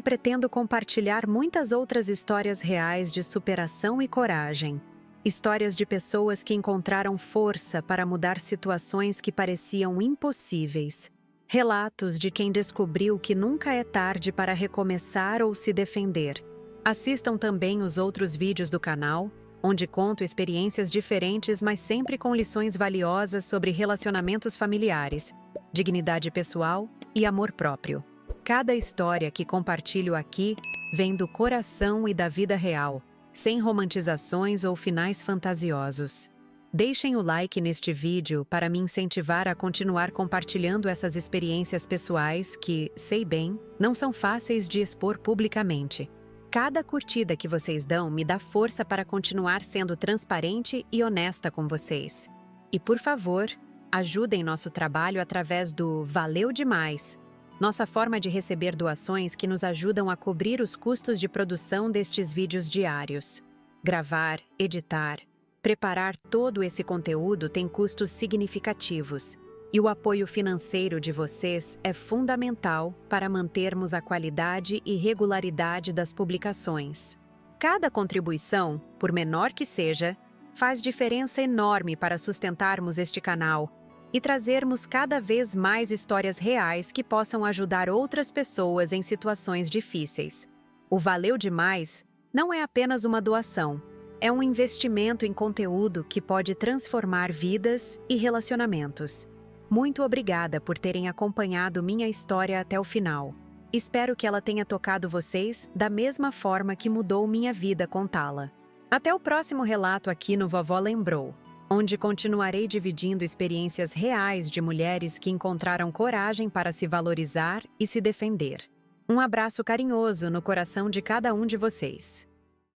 pretendo compartilhar muitas outras histórias reais de superação e coragem. Histórias de pessoas que encontraram força para mudar situações que pareciam impossíveis. Relatos de quem descobriu que nunca é tarde para recomeçar ou se defender. Assistam também os outros vídeos do canal, onde conto experiências diferentes, mas sempre com lições valiosas sobre relacionamentos familiares, dignidade pessoal e amor próprio. Cada história que compartilho aqui vem do coração e da vida real, sem romantizações ou finais fantasiosos. Deixem o like neste vídeo para me incentivar a continuar compartilhando essas experiências pessoais que, sei bem, não são fáceis de expor publicamente. Cada curtida que vocês dão me dá força para continuar sendo transparente e honesta com vocês. E, por favor, ajudem nosso trabalho através do Valeu Demais, nossa forma de receber doações que nos ajudam a cobrir os custos de produção destes vídeos diários. Gravar, editar, preparar todo esse conteúdo tem custos significativos, E o apoio financeiro de vocês é fundamental para mantermos a qualidade e regularidade das publicações. Cada contribuição, por menor que seja, faz diferença enorme para sustentarmos este canal e trazermos cada vez mais histórias reais que possam ajudar outras pessoas em situações difíceis. O Valeu Demais não é apenas uma doação, é um investimento em conteúdo que pode transformar vidas e relacionamentos. Muito obrigada por terem acompanhado minha história até o final. Espero que ela tenha tocado vocês da mesma forma que mudou minha vida contá-la. Até o próximo relato aqui no Vovó Lembrou, onde continuarei dividindo experiências reais de mulheres que encontraram coragem para se valorizar e se defender. Um abraço carinhoso no coração de cada um de vocês.